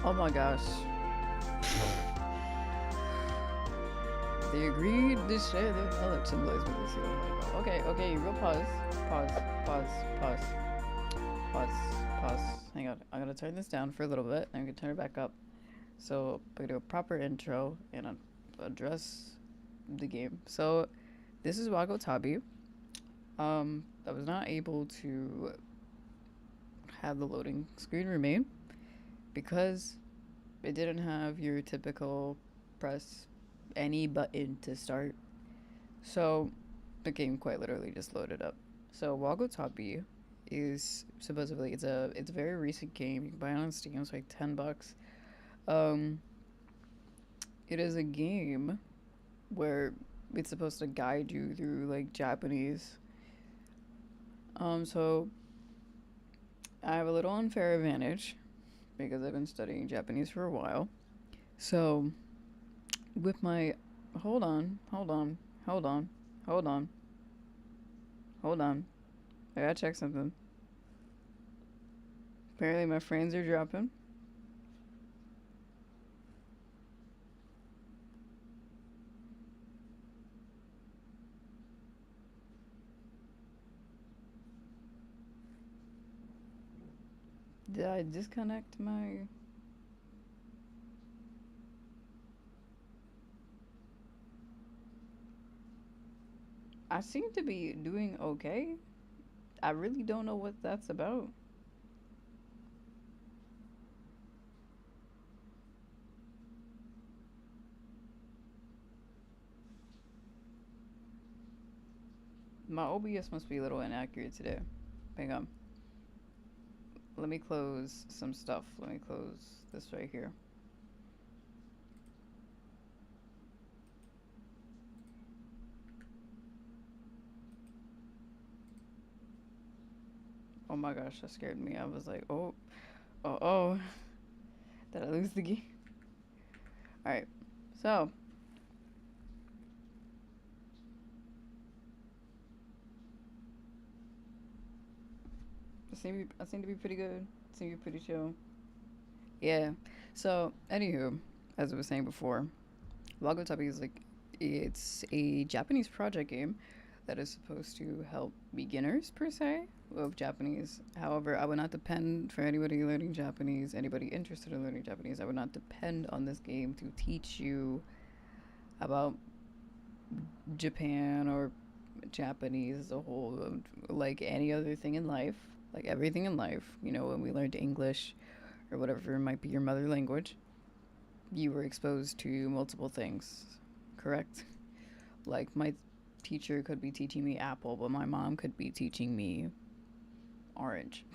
Oh my gosh. They agreed to share their knowledge symbolized with this. Okay, okay, real pause. Pause, pause, pause, pause, pause. Hang on. I'm gonna turn this down for a little bit. I'm gonna turn it back up. So I'm gonna do a proper intro and address the game. So this is Wagotabi. I was not able to have the loading screen remain because it didn't have your typical press any button to start. So the game quite literally just loaded up. So Wagotabi is supposedly it's a very recent game. You can buy it on Steam. It's like $10. Um, it is a game where it's supposed to guide you through like Japanese. So I have a little unfair advantage because I've been studying Japanese for a while. So with my hold on, hold on, hold on. I gotta check something. Apparently my frames are dropping. Did I disconnect my... I seem to be doing okay. I really don't know what that's about. My OBS must be a little inaccurate today. Hang on. Let me close some stuff. Let me close this right here. Oh my gosh, that scared me. I was like, oh, oh, oh. Did I lose the game? Alright, so. I seem to be pretty good. I seem to be pretty chill. Yeah. So, anywho, as I was saying before, Wagotabi is like, it's a Japanese project game that is supposed to help beginners per se of Japanese. However, I would not depend for anybody learning Japanese, anybody interested in learning Japanese. I would not depend on this game to teach you about Japan or Japanese as a whole, like any other thing in life, like everything in life. You know, when we learned English or whatever might be your mother language, you were exposed to multiple things, correct? Like my teacher could be teaching me apple, but my mom could be teaching me orange.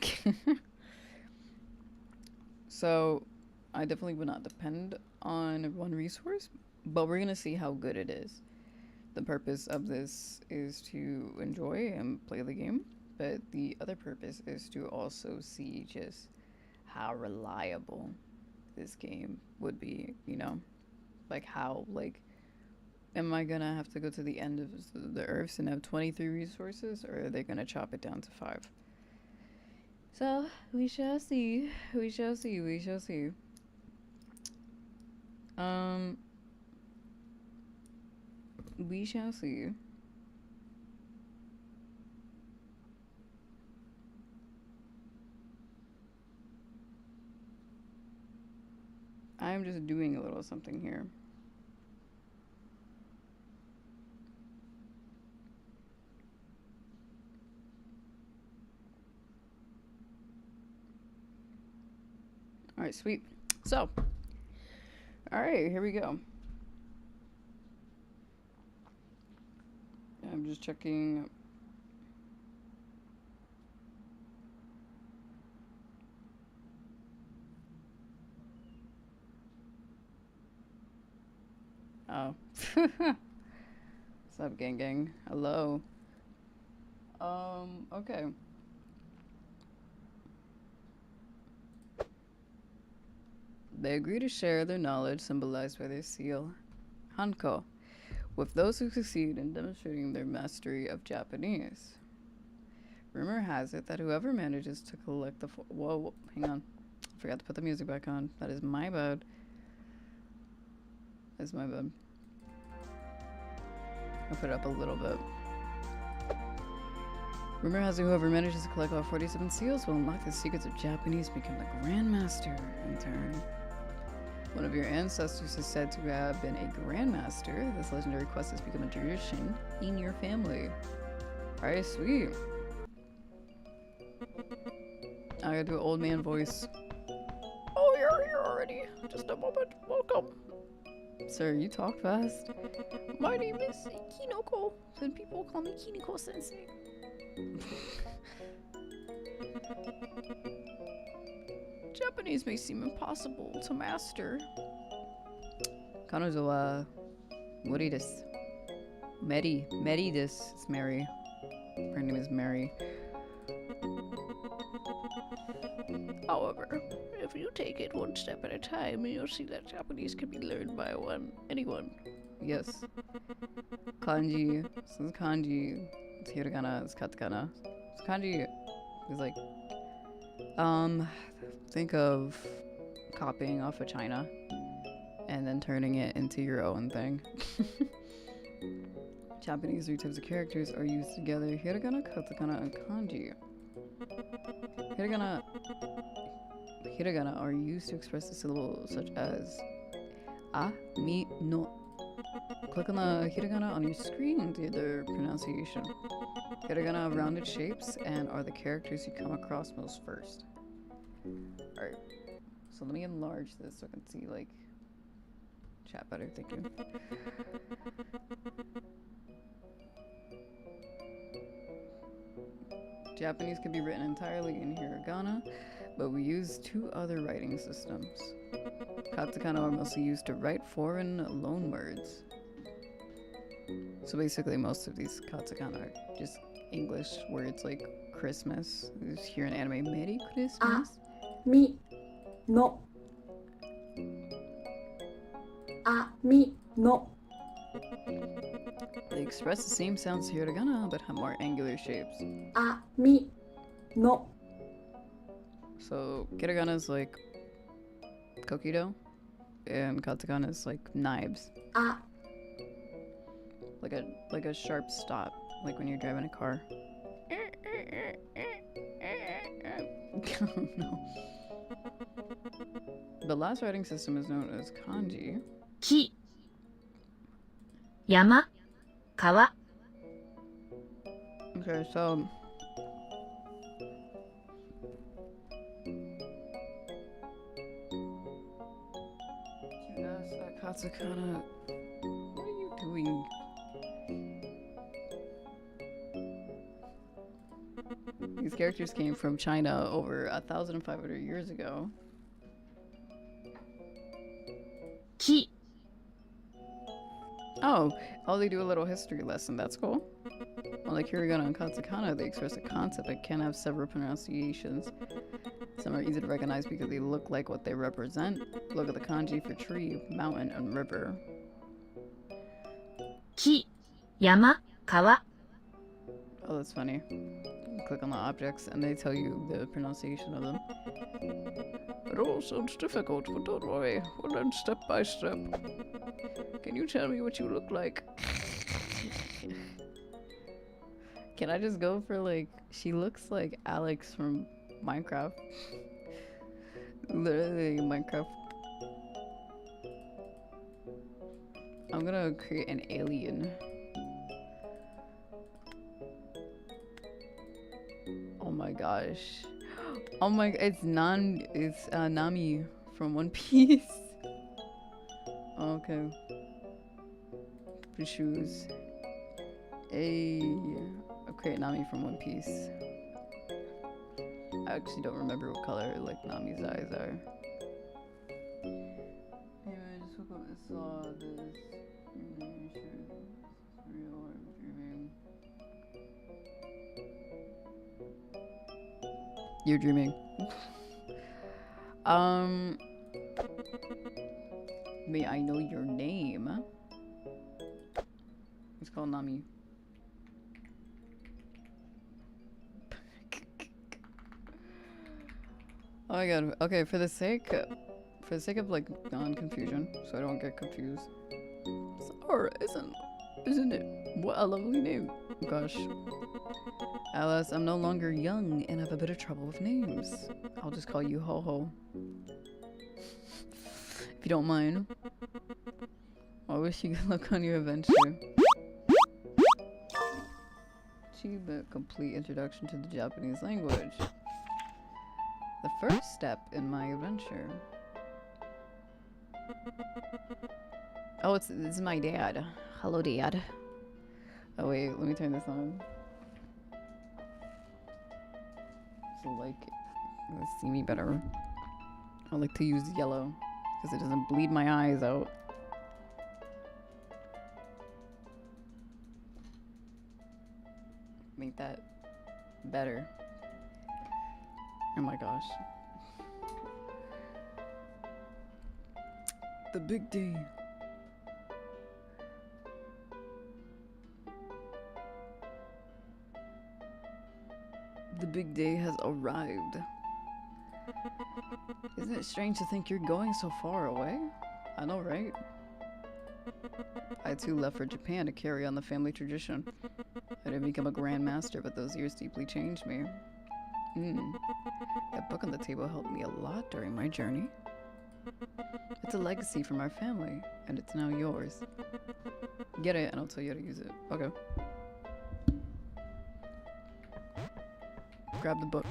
So I definitely would not depend on one resource, but we're gonna see how good it is. The purpose of this is to enjoy and play the game, but the other purpose is to also see just how reliable this game would be, you know? Like how like am I gonna have to go to the end of the earth and have 23 resources, or are they gonna chop it down to 5? So we shall see. We shall see. We shall see. Um, we shall see. I'm just doing a little something here. All right, sweet. So, all right, here we go. I'm just checking. Oh. What's up, gang gang? Hello. Okay. They agree to share their knowledge symbolized by their seal, Hanko, with those who succeed in demonstrating their mastery of Japanese. Rumor has it that whoever manages to collect the whoa, hang on. Forgot to put the music back on. That is my bad. That's my bad. I'll put it up a little bit. Rumor has it whoever manages to collect all 47 seals will unlock the secrets of Japanese, become the Grandmaster in turn. One of your ancestors is said to have been a Grandmaster. This legendary quest has become a tradition in your family. Alright, sweet. I gotta do an old man voice. Oh, you're here already. Just a moment. Welcome. Sir, you talk fast. My name is Kinoko, and people call me Kinoko-sensei. Japanese may seem impossible to master. Kanojo wa muri desu. Meri desu. It's Mary. Her name is Mary. However, if you take it one step at a time, you'll see that Japanese can be learned by anyone. Yes. Kanji. This is kanji. It's hiragana. It's katakana. It's kanji is like, think of copying off of China and then turning it into your own thing. Japanese 3 types of characters are used together: hiragana, katakana, and kanji. Hiragana are used to express the syllables such as a, mi, no. Click on the hiragana on your screen to get their pronunciation. Hiragana have rounded shapes and are the characters you come across most first. Alright, so let me enlarge this so I can see, like, chat better. Thank you. Japanese can be written entirely in hiragana, but we use 2 other writing systems. Katakana are mostly used to write foreign loanwords. So basically most of these katakana are just English words like Christmas. You just hear in anime, Merry Christmas. Mi, no. Mi, no. They express the same sounds as hiragana, but have more angular shapes. Mi, no. So hiragana is like kokido, and katakana is like knives. Like a sharp stop, like when you're driving a car. No. The last writing system is known as kanji. Ki, yama, kawa. Okay, so katakana, what are you doing? These characters came from China over 1,500 years ago. Ki. Oh, they do a little history lesson. That's cool. Unlike hiragana and katakana, they express a concept but can have several pronunciations. Some are easy to recognize because they look like what they represent. Look at the kanji for tree, mountain, and river. Ki, yama, kawa. Oh, that's funny. Click on the objects and they tell you the pronunciation of them. It all sounds difficult, but don't worry. We'll learn step by step. Can you tell me what you look like? Can I just go for, like, she looks like Alex from Minecraft. Literally Minecraft. I'm gonna create an alien. Oh my gosh. Oh my, it's Nami from One Piece. Okay. The shoes. I'll create Nami from One Piece. I actually don't remember what color, like, Nami's eyes are. Anyway, I just woke up and saw this. Real or dreaming. You're dreaming. May I know your name? It's called Nami. Oh my god. Okay, for the sake of like non-confusion, so I don't get confused. Sar, isn't it? What a lovely name. Gosh. Alice, I'm no longer young and have a bit of trouble with names. I'll just call you Ho Ho. If you don't mind. I wish you good luck on your adventure. Achievement, complete introduction to the Japanese language. The first step in my adventure. Oh, this is my dad. Hello, Dad. Oh wait, let me turn this on. So like, let's see me better. I like to use yellow because it doesn't bleed my eyes out. Make that better. Oh my gosh. The big day. The big day has arrived. Isn't it strange to think you're going so far away? I know, right? I too left for Japan to carry on the family tradition. I didn't become a Grand Master, but those years deeply changed me. That book on the table helped me a lot during my journey. It's a legacy from our family, and it's now yours. Get it, and I'll tell you how to use it. Okay. Grab the book.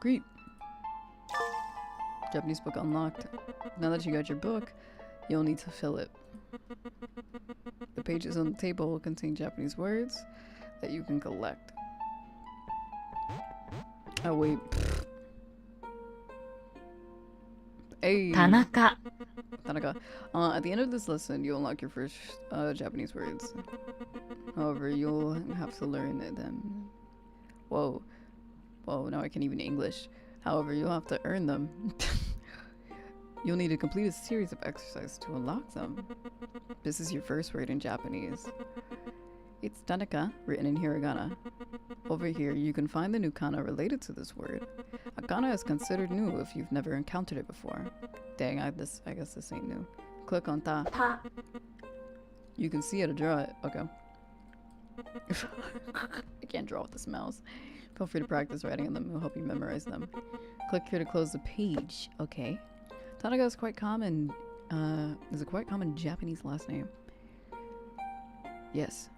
Great. Japanese book unlocked. Now that you got your book, you'll need to fill it. The pages on the table will contain Japanese words that you can collect. Oh wait. Hey. Tanaka. Tanaka. At the end of this lesson, you'll unlock your first Japanese words. However, you'll have to learn them. Whoa, now I can't even English. However, you'll have to earn them. You'll need to complete a series of exercises to unlock them. This is your first word in Japanese. It's Tanaka, written in hiragana. Over here, you can find the new kana related to this word. A kana is considered new if you've never encountered it before. Dang, I guess this ain't new. Click on ta. Ta. You can see how to draw it. Okay. I can't draw with this mouse. Feel free to practice writing on them. It'll help you memorize them. Click here to close the page. Okay. Tanaka is quite common. Is a quite common Japanese last name. Yes.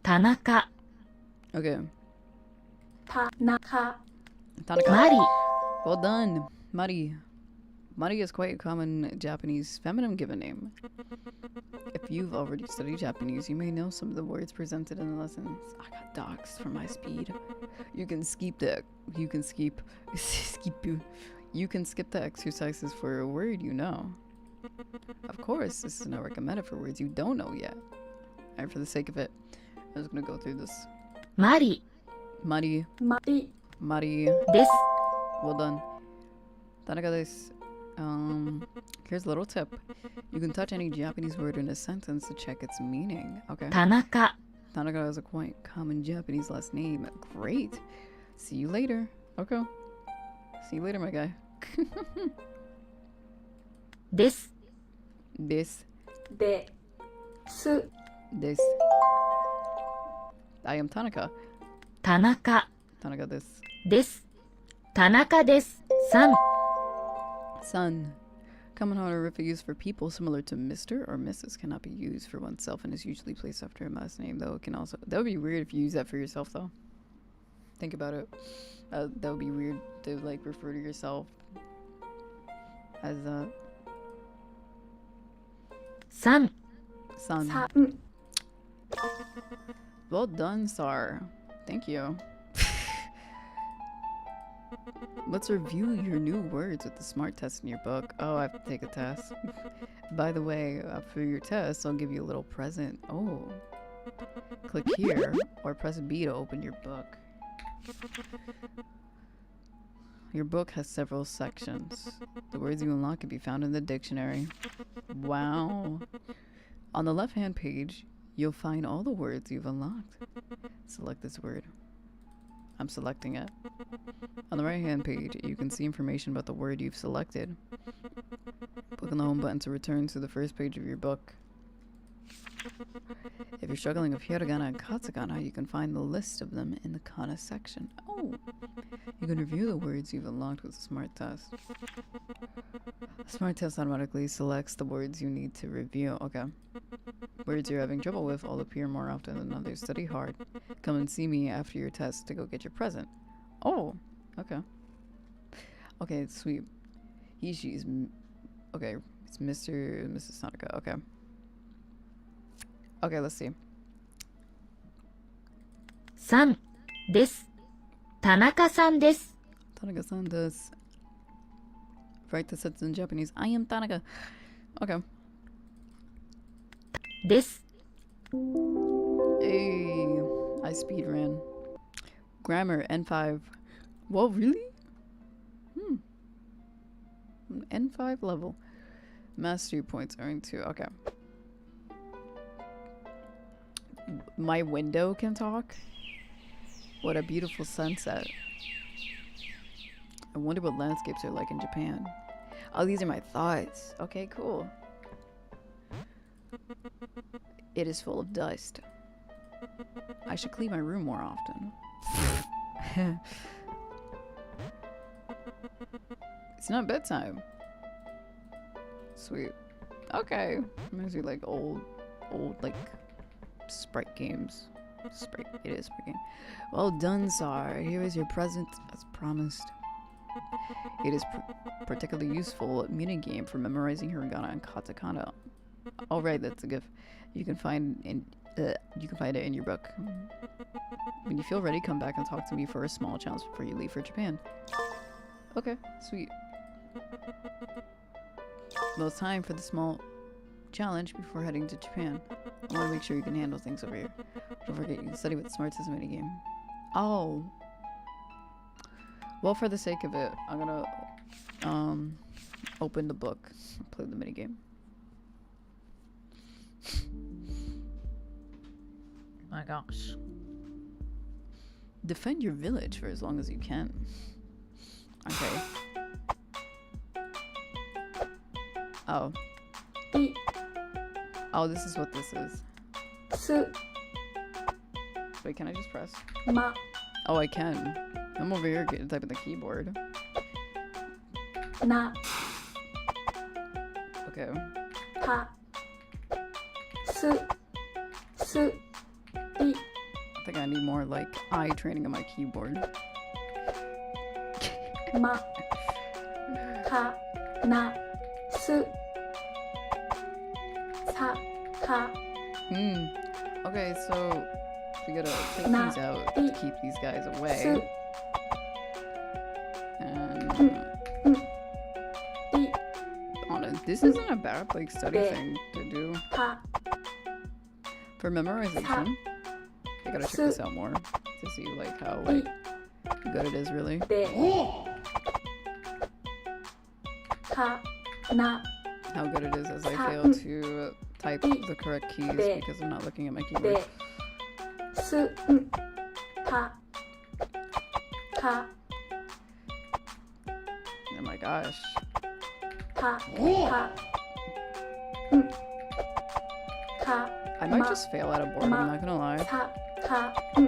Tanaka. Okay. Tanaka. Tanaka. Mari. Well done. Mari. Mari is quite a common Japanese feminine given name. If you've already studied Japanese, you may know some of the words presented in the lessons. I got docs for my speed. You can skip the exercises for a word you know. Of course, this is not recommended for words you don't know yet. And for the sake of it, I'm just gonna go through this. Mari. Mari. Mari. Mari. Desu. Well done. Tanaka desu. Here's a little tip. You can touch any Japanese word in a sentence to check its meaning. Okay. Tanaka. Tanaka is a quite common Japanese last name. Great. See you later. Okay. See you later, my guy. Desu. This. Desu. This. I am Tanaka. Tanaka. Tanaka this. Desu. Tanaka desu. San. Son. Common honorific used for people similar to Mr. or Mrs. cannot be used for oneself and is usually placed after a last name, though it can also... That would be weird if you use that for yourself, though. Think about it. That would be weird to, like, refer to yourself as a... San. Son. San. Well done, Sar. Thank you. Let's review your new words with the smart test in your book. Oh, I have to take a test. By the way, for your test, I'll give you a little present. Oh. Click here or press B to open your book. Your book has several sections. The words you unlock can be found in the dictionary. Wow. On the left-hand page, you'll find all the words you've unlocked. Select this word. I'm selecting it. On the right right-hand page, you can see information about the word you've selected. Click on the home button to return to the first page of your book. If you're struggling with hiragana and katakana, you can find the list of them in the kana section. Oh! You can review the words you've unlocked with the smart test. The smart test automatically selects the words you need to review. Okay. Words you're having trouble with will appear more often than others. Study hard. Come and see me after your test to go get your present. Oh! Okay. Okay, sweet. He, she's... Okay, it's Mr. and Mrs. Tanaka. Okay. Okay, let's see. さんです。田中さんです。 Tanaka-san does. Write the sentence in Japanese. I am Tanaka. Okay. です。 Hey, I speed ran. Grammar N5. Whoa, really? N5 level. Mastery points earned 2. Okay. My window can talk? What a beautiful sunset. I wonder what landscapes are like in Japan. Oh, these are my thoughts. Okay, cool. It is full of dust. I should clean my room more often. It's not bedtime. Sweet. Okay. Reminds me like old like sprite games. It is sprite game. Well done, Sar. Here is your present as promised. It is particularly useful minigame for memorizing hiragana and katakana. All right, that's a gift. You can find it in your book. When you feel ready, come back and talk to me for a small challenge before you leave for Japan. Okay, sweet. Well, it's time for the small challenge before heading to Japan. I want to make sure you can handle things over here. Don't forget, you can study with the smarts as a minigame. Oh. Well, for the sake of it, I'm gonna open the book and play the minigame. My gosh. Defend your village for as long as you can. Okay. Oh. Oh, this is what this is. Wait, can I just press? Oh, I can. I'm over here typing the keyboard. Okay. I think I need more like eye training on my keyboard. Okay, so we gotta take these out to keep these guys away. And honest, this isn't a bad like study thing to do. For memorization, I gotta check this out more to see like how like good it is really. How good it is as I fail to type the correct keys because I'm not looking at my keyboard. Oh my gosh. I might just fail out of boredom, I'm not gonna lie. Because I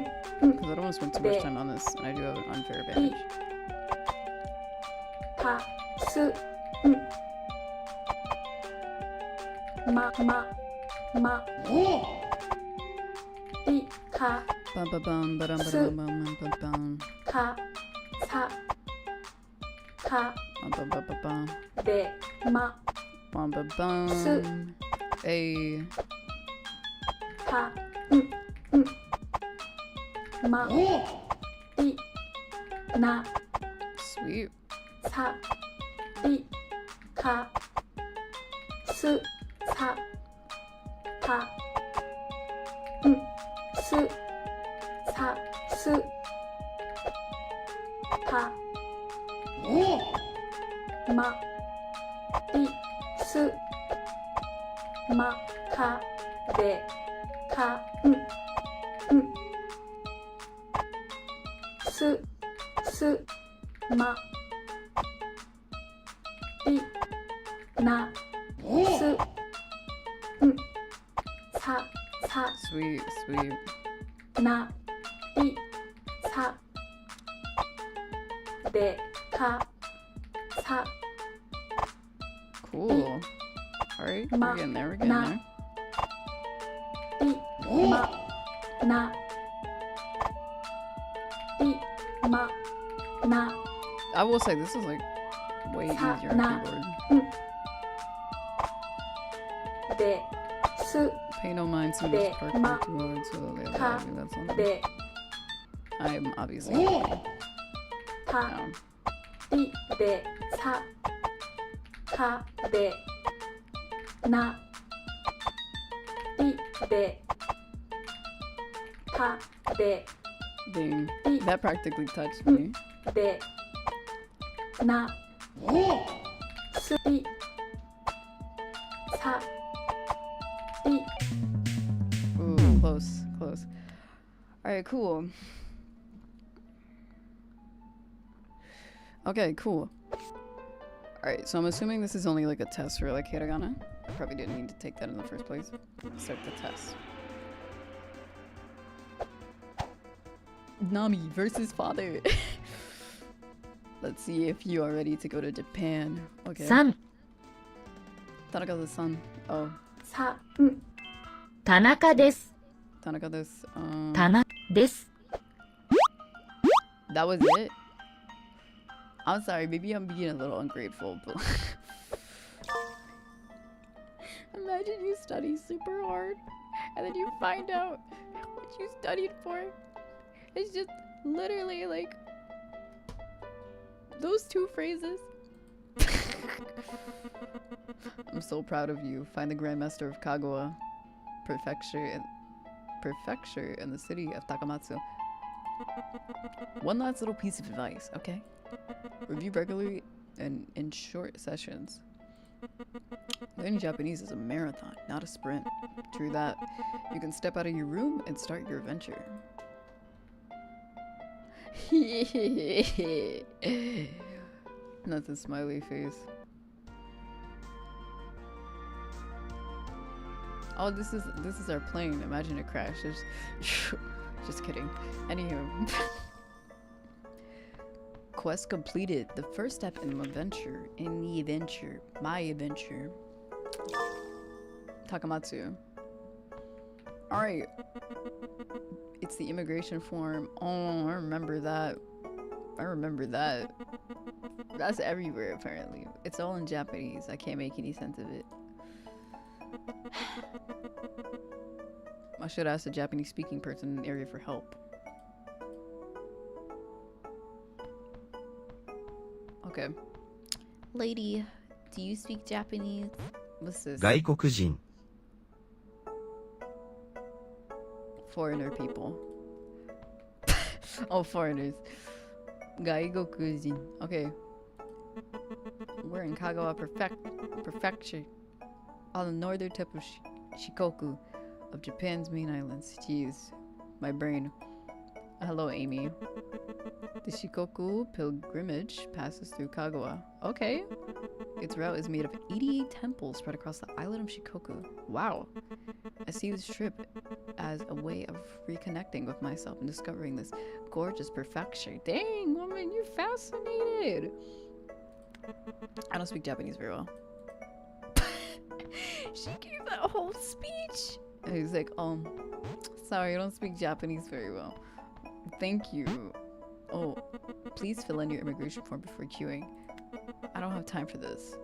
don't want to spend too much time on this, and I do have an unfair advantage. Bum ba bum ba dum ba dum bum bum bum. Bum bum bum bum bum. Bum ba bum. A. Sweet. まりなすんささ Sweet, sweet. なりさでかさ Cool. Alright, we're Ma- getting there, we're getting na- there. りまなりまな I will say, this is like way easier on na- keyboard. です Pay no mind to de- this part ma- too hard, so they ka- allow me, that's on them. で I'm obviously down. たりでさかでなりでかで Dang, り that practically touched me. でなすりさり Ooh, close, close. Alright, cool. Okay, cool. Alright, so I'm assuming this is only like a test for like hiragana. I probably didn't need to take that in the first place. Let's start the test. Nami versus father. Let's see if you are ready to go to Japan. Okay. 3、 Tanaka san. Oh, さん田中です。 Tanaka this. 田中です。 That was it? I'm sorry, maybe I'm being a little ungrateful, but imagine you study super hard and then you find out what you studied for. It's just literally like those two phrases. I'm so proud of you. Find the Grandmaster of Kagawa Prefecture in the city of Takamatsu. One last little piece of advice, okay? Review regularly and in short sessions. Learning Japanese is a marathon, not a sprint. Through that, you can step out of your room and start your adventure. That's a smiley face. Oh, this is our plane. Imagine it crashes. Just kidding. Anywho. Quest completed. The first step in my adventure. My adventure. Takamatsu. Alright. It's the immigration form. Oh, I remember that. That's everywhere, apparently. It's all in Japanese. I can't make any sense of it. I should ask a Japanese speaking person in the area for help. Okay. Lady, do you speak Japanese? What's this? 外国人 Foreigner people. Oh, foreigners. 外国人. Okay. We're in Kagawa Prefecture, on the northern tip of Shikoku, of Japan's main islands. Jeez, my brain. Hello, Amy. The Shikoku pilgrimage passes through Kagawa. Okay. Its route is made of 88 temples spread across the island of Shikoku. Wow. I see this trip as a way of reconnecting with myself and discovering this gorgeous perfection. Dang, woman, you're fascinated. I don't speak Japanese very well. She gave that whole speech. And he's like, sorry, I don't speak Japanese very well. Thank you. Oh, please fill in your immigration form before queuing. I don't have time for this.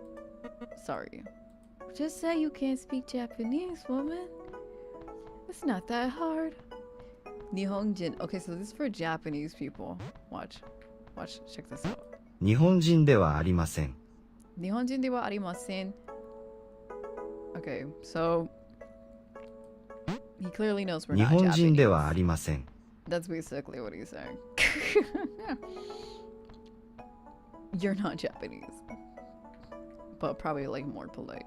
Sorry. Just say you can't speak Japanese, woman. It's not that hard. Nihonjin. Okay, so this is for Japanese people. Watch, check this out. 日本人ではありません Nihonjin de wa arimasen. Okay, so he clearly knows we're 日 not 本人で Japanese. はありません That's basically what he's saying. You're not Japanese. But probably like more polite.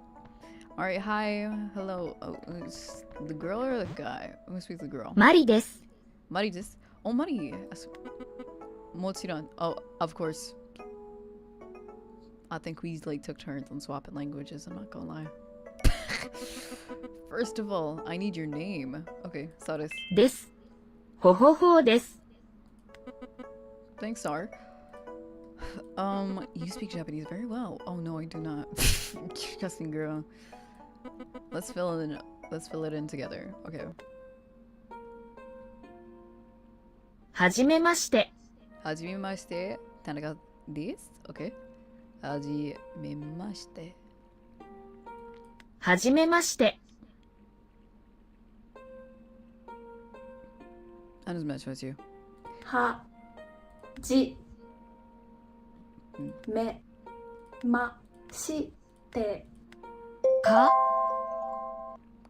Alright, hi, hello. Oh, it's the girl or the guy? Who speaks the girl? マリです。 Mari just. Oh, Mari. Mochiran. Oh, of course. I think we like took turns on swapping languages, I'm not gonna lie. First of all, I need your name. Okay, so this. です。ほほほです。 Thanks, Sar. You speak Japanese very well. Oh no, I do not. Disgusting girl. Let's fill it in together. Okay. はじめまして。はじめまして、田中です。Okay. はじめまして。はじめまして。 How does it match with you? はじめましてか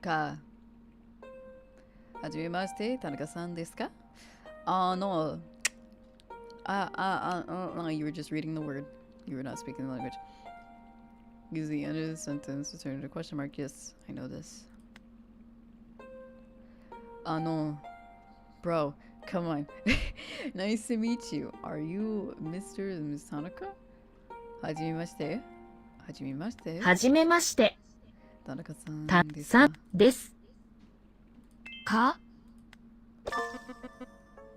か。はじめまして、田中さんですか? No. No, you were just reading the word. You were not speaking the language. Use the end of the sentence to turn into a question mark. Yes, I know this. No. Bro, come on. Nice to meet you. Are you Mr. and Miss Tanaka? はじめまして。はじめまして。はじめまして。田中さんたですか? さんです。か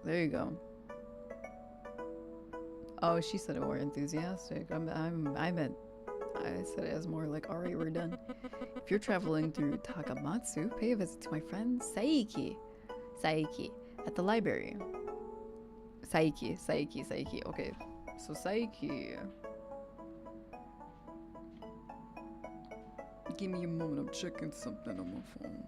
There you go. Oh, she said it more enthusiastic. I said it as more like, alright, we're done. If you're traveling through Takamatsu, pay a visit to my friend Saiki. Saiki. At the library. Saiki. Okay. So Saiki. Give me a moment, I'm checking something on my phone.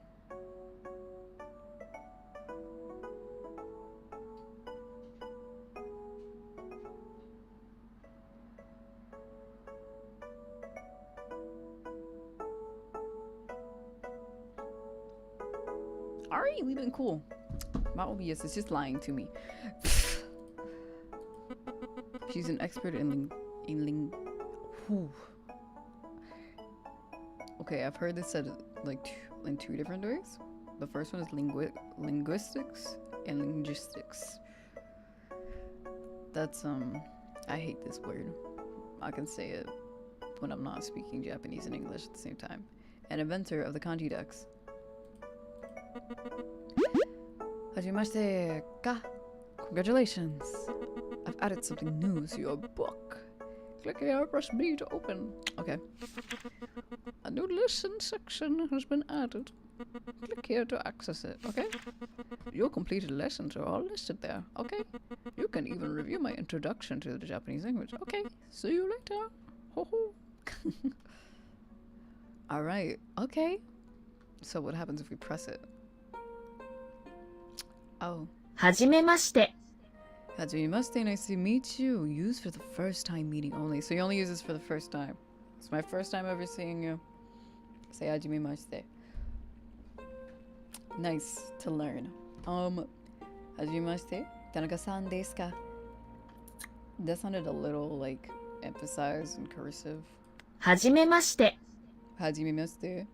Alright, we've been cool. My OBS is just lying to me. She's an expert in whew. Okay, I've heard this said like in two different ways. The first one is linguistics and logistics. That's I hate this word. I can say it when I'm not speaking Japanese and English at the same time. An inventor of the kanji decks. Hajimashite ka. Congratulations. I've added something new to your book. Click here, press B to open. Okay. A new listen section has been added. Click here to access it, okay? Your completed lessons are all listed there, okay? You can even review my introduction to the Japanese language. Okay, see you later. Ho ho. Alright, okay. So what happens if we press it? Oh. はじめまして。 Hajimemashite, nice to meet you. Use for the first time meeting only. So you only use this for the first time. It's my first time ever seeing you. Say hajimemashite. Nice to learn. Hajimemashite, Tanaka-san desu ka? That sounded a little like emphasized and cursive. はじめまして。 Hajimemashite.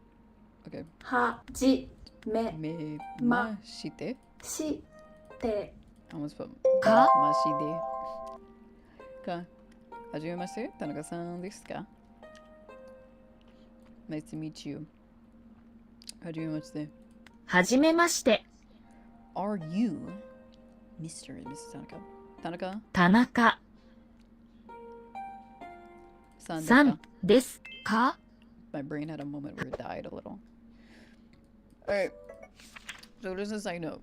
Okay. はじめ Mashite. して I almost put か Mashide. Ka. Hajimemashite, Tanaka-san desu ka? Nice to meet you. Hajimemashite. はじめまして。 Are you Mr. and Mrs. Tanaka? Tanaka? 田中 San desu さん ka? ですか My brain had a moment where it died a little. Alright. So just a side note.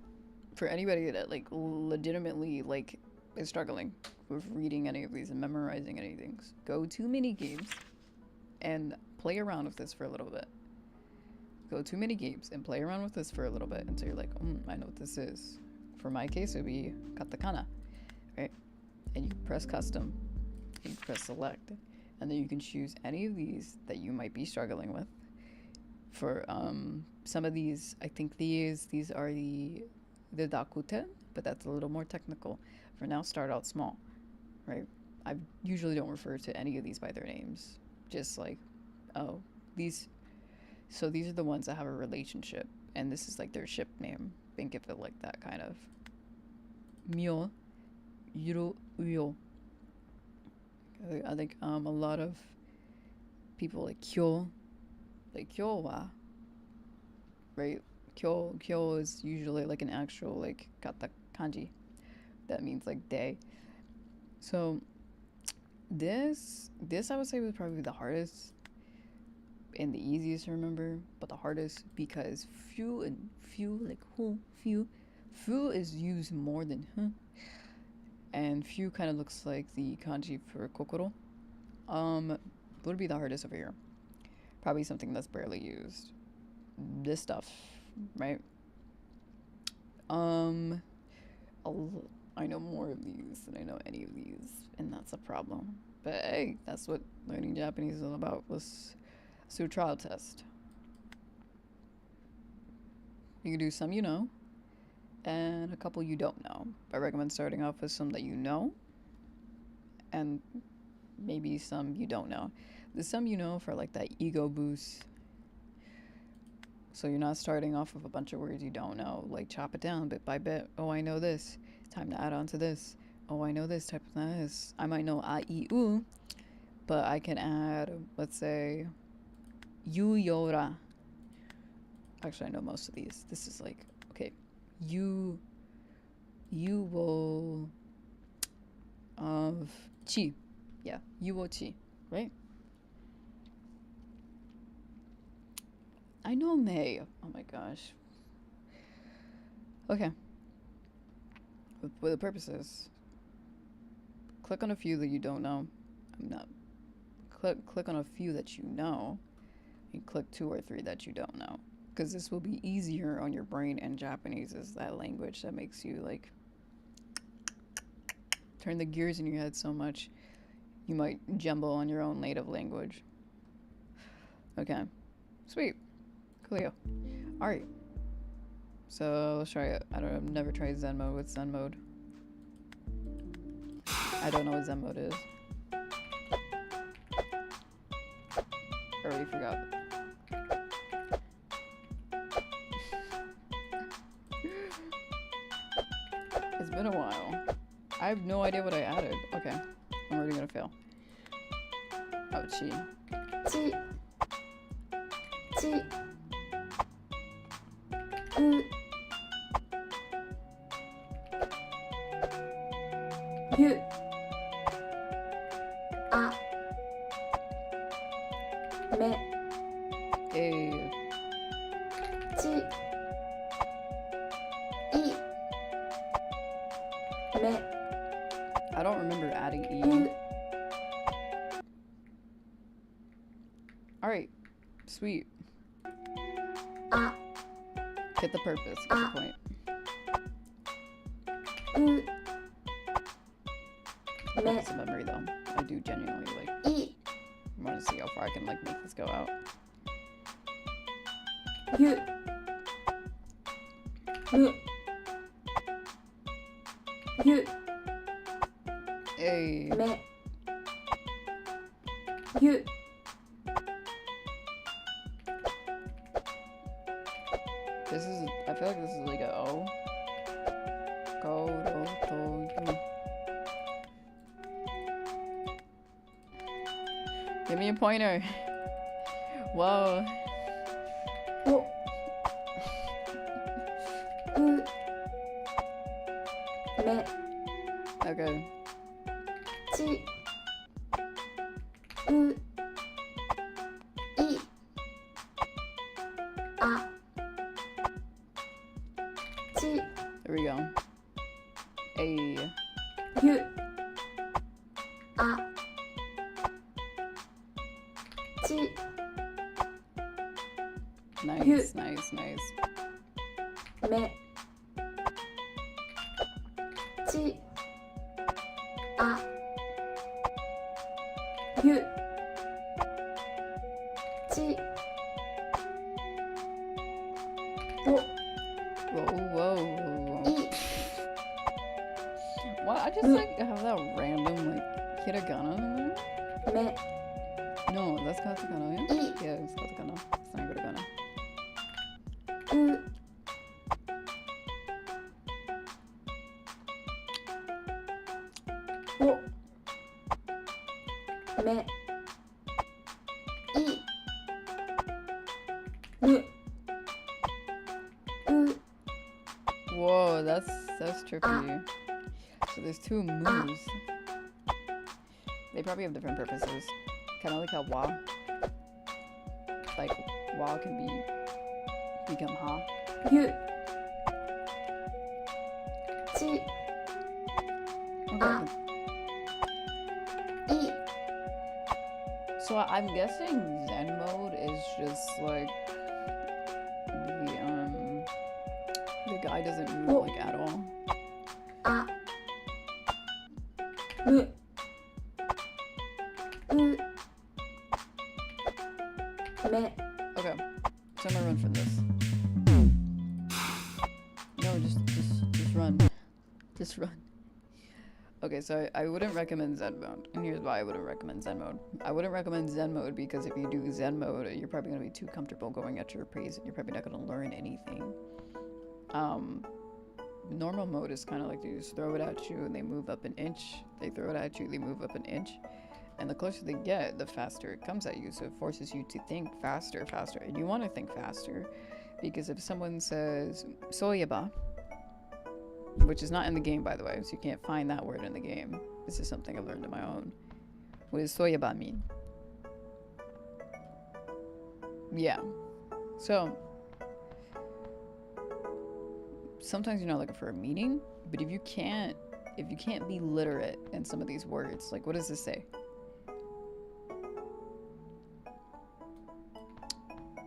For anybody that like legitimately like is struggling with reading any of these and memorizing any things, go to mini games and play around with this for a little bit. Go to mini games and play around with this for a little bit until you're like, I know what this is. For my case, it would be katakana, right? And you press custom, you press select, and then you can choose any of these that you might be struggling with. For some of these, I think these are the dakuten, but that's a little more technical. For now, start out small, right? I usually don't refer to any of these by their names. Just like, oh, these. So these are the ones that have a relationship, and this is like their ship name. Think of it like that, kind of. Myo, Yuro, Uyo. I think a lot of people like kyo, like kyo wa, right? Kyo is usually like an actual like kata kanji that means like day. So this I would say was probably the hardest and the easiest to remember, but the hardest because few like few is used more than and few kind of looks like the kanji for kokoro. What would be the hardest over here? Probably something that's barely used. This stuff, right? I know more of these than I know any of these, and that's a problem. But hey, that's what learning Japanese is all about. Let's do a trial test. You can do some you know, and a couple you don't know. I recommend starting off with some that you know, and maybe some you don't know. The some you know for like that ego boost. So you're not starting off with a bunch of words you don't know. Like chop it down bit by bit. Oh, I know this. Time to add on to this. Oh, I know this type of this. I might know a, I, u, but I can add, let's say, you, yora. Actually, I know most of these. This is like, okay, you will, chi. Yeah, you will chi, right? I know May. Oh my gosh. Okay. With the purposes, click on a few that you don't know. I'm not. Click on a few that you know, and click 2 or 3 that you don't know. Because this will be easier on your brain, and Japanese is that language that makes you like turn the gears in your head so much you might jumble on your own native language. Okay. Sweet. Coolio. Alright. So let's try it. I've never tried Zen mode. What's Zen mode? I don't know what Zen mode is. I already forgot. It's been a while. I have no idea what I added. Okay. I'm already gonna fail. Oh, chi. ちちゆあめ Hey. ちいめ I don't remember adding E. う Alright. Sweet. あ Get the purpose. Get the point. うめ It's a memory though. I do genuinely like い want to see how far I can like make this go out. ゆむゆ Hey. めゆ This is, I feel like this is like a O. Go, do, you. Give me a pointer. Whoa. おうめ Okay. ちういあち There we go. Hey. ゆあち Nice, nice, nice. めちあゆちお Whoa, whoa. い What? I just like have that random like hiragana in there. め No, that's katakana, yeah? I. Yeah, it's katakana. It's not hiragana. うおめいぬ Whoa, that's trippy. So there's two moves. They probably have different purposes. Kind of like how wa. Like wa can become ha. ゆち Okay. い So I'm guessing Zen mode is just like the guy doesn't move like at all. あむうめ Okay, so I'm gonna run from this. No, just run. Just run. Okay, so I wouldn't recommend Zen mode, and here's why I wouldn't recommend Zen mode. I wouldn't recommend Zen mode because if you do Zen mode, you're probably gonna be too comfortable going at your pace, and you're probably not gonna learn anything. Normal mode is kind of like they just throw it at you, and they move up an inch. They throw it at you, they move up an inch. And the closer they get, the faster it comes at you. So it forces you to think faster. And you want to think faster. Because if someone says, soyaba, which is not in the game, by the way, so you can't find that word in the game. This is something I've learned on my own. What does soyaba mean? Yeah. So, sometimes you're not looking for a meaning. But if you can't be literate in some of these words, like what does this say?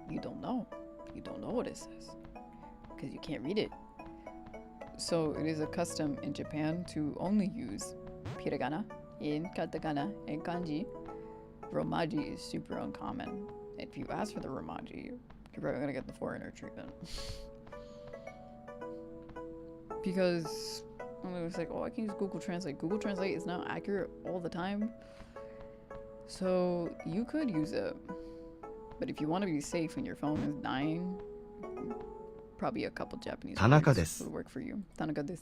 You don't know. You don't know what it says because you can't read it. So it is a custom in Japan to only use hiragana in katakana and kanji. Romaji is super uncommon. If you ask for the romaji, you're probably gonna get the foreigner treatment. Because it was like, oh, I can use Google Translate. Google Translate is not accurate all the time. So you could use it. But if you want to be safe when your phone is dying, probably a couple Japanese words would work for you. Tanaka desu.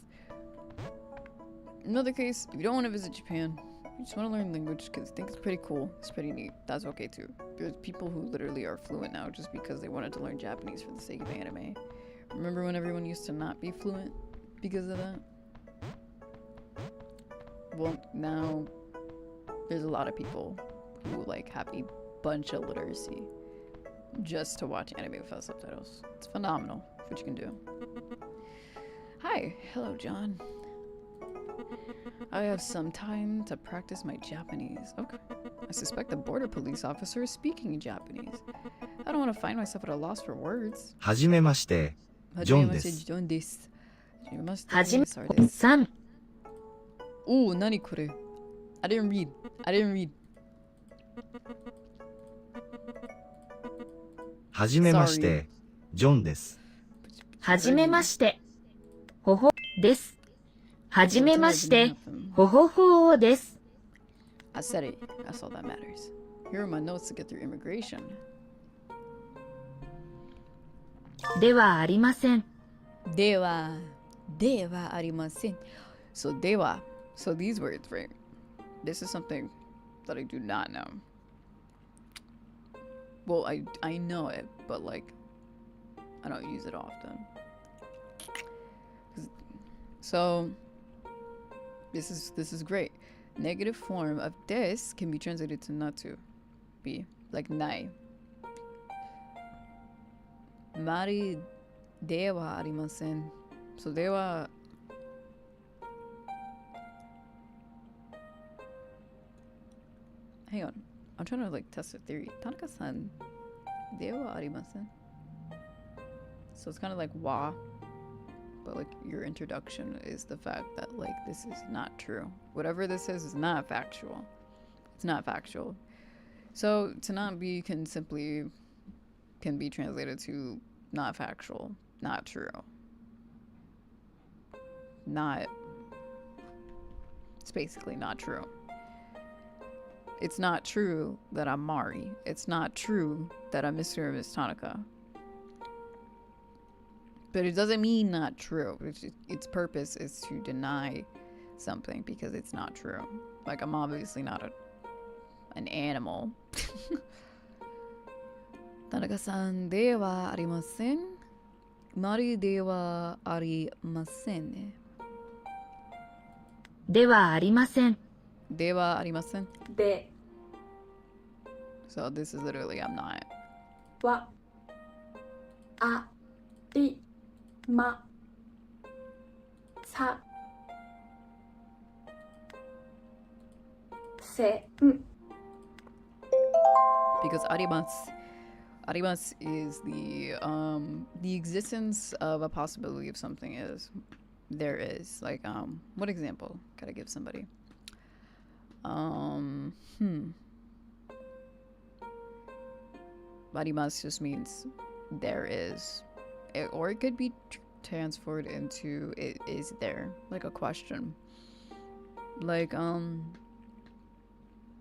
Another case, if you don't want to visit Japan, you just want to learn language because you think it's pretty cool, it's pretty neat, that's okay too. There's people who literally are fluent now just because they wanted to learn Japanese for the sake of anime. Remember when everyone used to not be fluent because of that? Well, now there's a lot of people who like have a bunch of literacy just to watch anime without subtitles. It's phenomenal what you can do. Hi, hello John. I have some time to practice my Japanese. Okay. I suspect the border police officer is speaking Japanese. I don't want to find myself at a loss for words. はじめまして、ジョンです。ジョンです。はじめまして、はじめサラです。さん、おー、何これ? I didn't read. はじめまして、ジョンです。はじめまして、ほほです。はじめまして、ほほほーです。I said it. That's all that matters. Here are my notes to get through immigration. ではありません。ではありません. So では. So these words, right? This is something that I do not know. Well, I know it, but like I don't use it often. So this is great. Negative form of des can be translated to not to be, like nai. Mari de wa arimasen. So de wa. Hang on. I'm trying to like test a theory. Tanaka-san, de wa arimasen. So it's kind of like wa, but like your introduction is the fact that like this is not true. Whatever this is not factual. It's not factual. So to not be can be translated to not factual, not true. Not. It's basically not true. It's not true that I'm Mari. It's not true that I'm Mr. and Miss Tanaka. But it doesn't mean not true. Its purpose is to deny something because it's not true. Like, I'm obviously not an animal. Tanaka-san de wa arimasen. Mari de wa arimasen. ではありません。 De wa arimasen. で So this is literally I'm not. はありまさせん Because arimasu is the existence of a possibility of something is there is. Like what example could I give somebody? Arimasu just means there is. Or it could be transferred into it is there, like a question. Like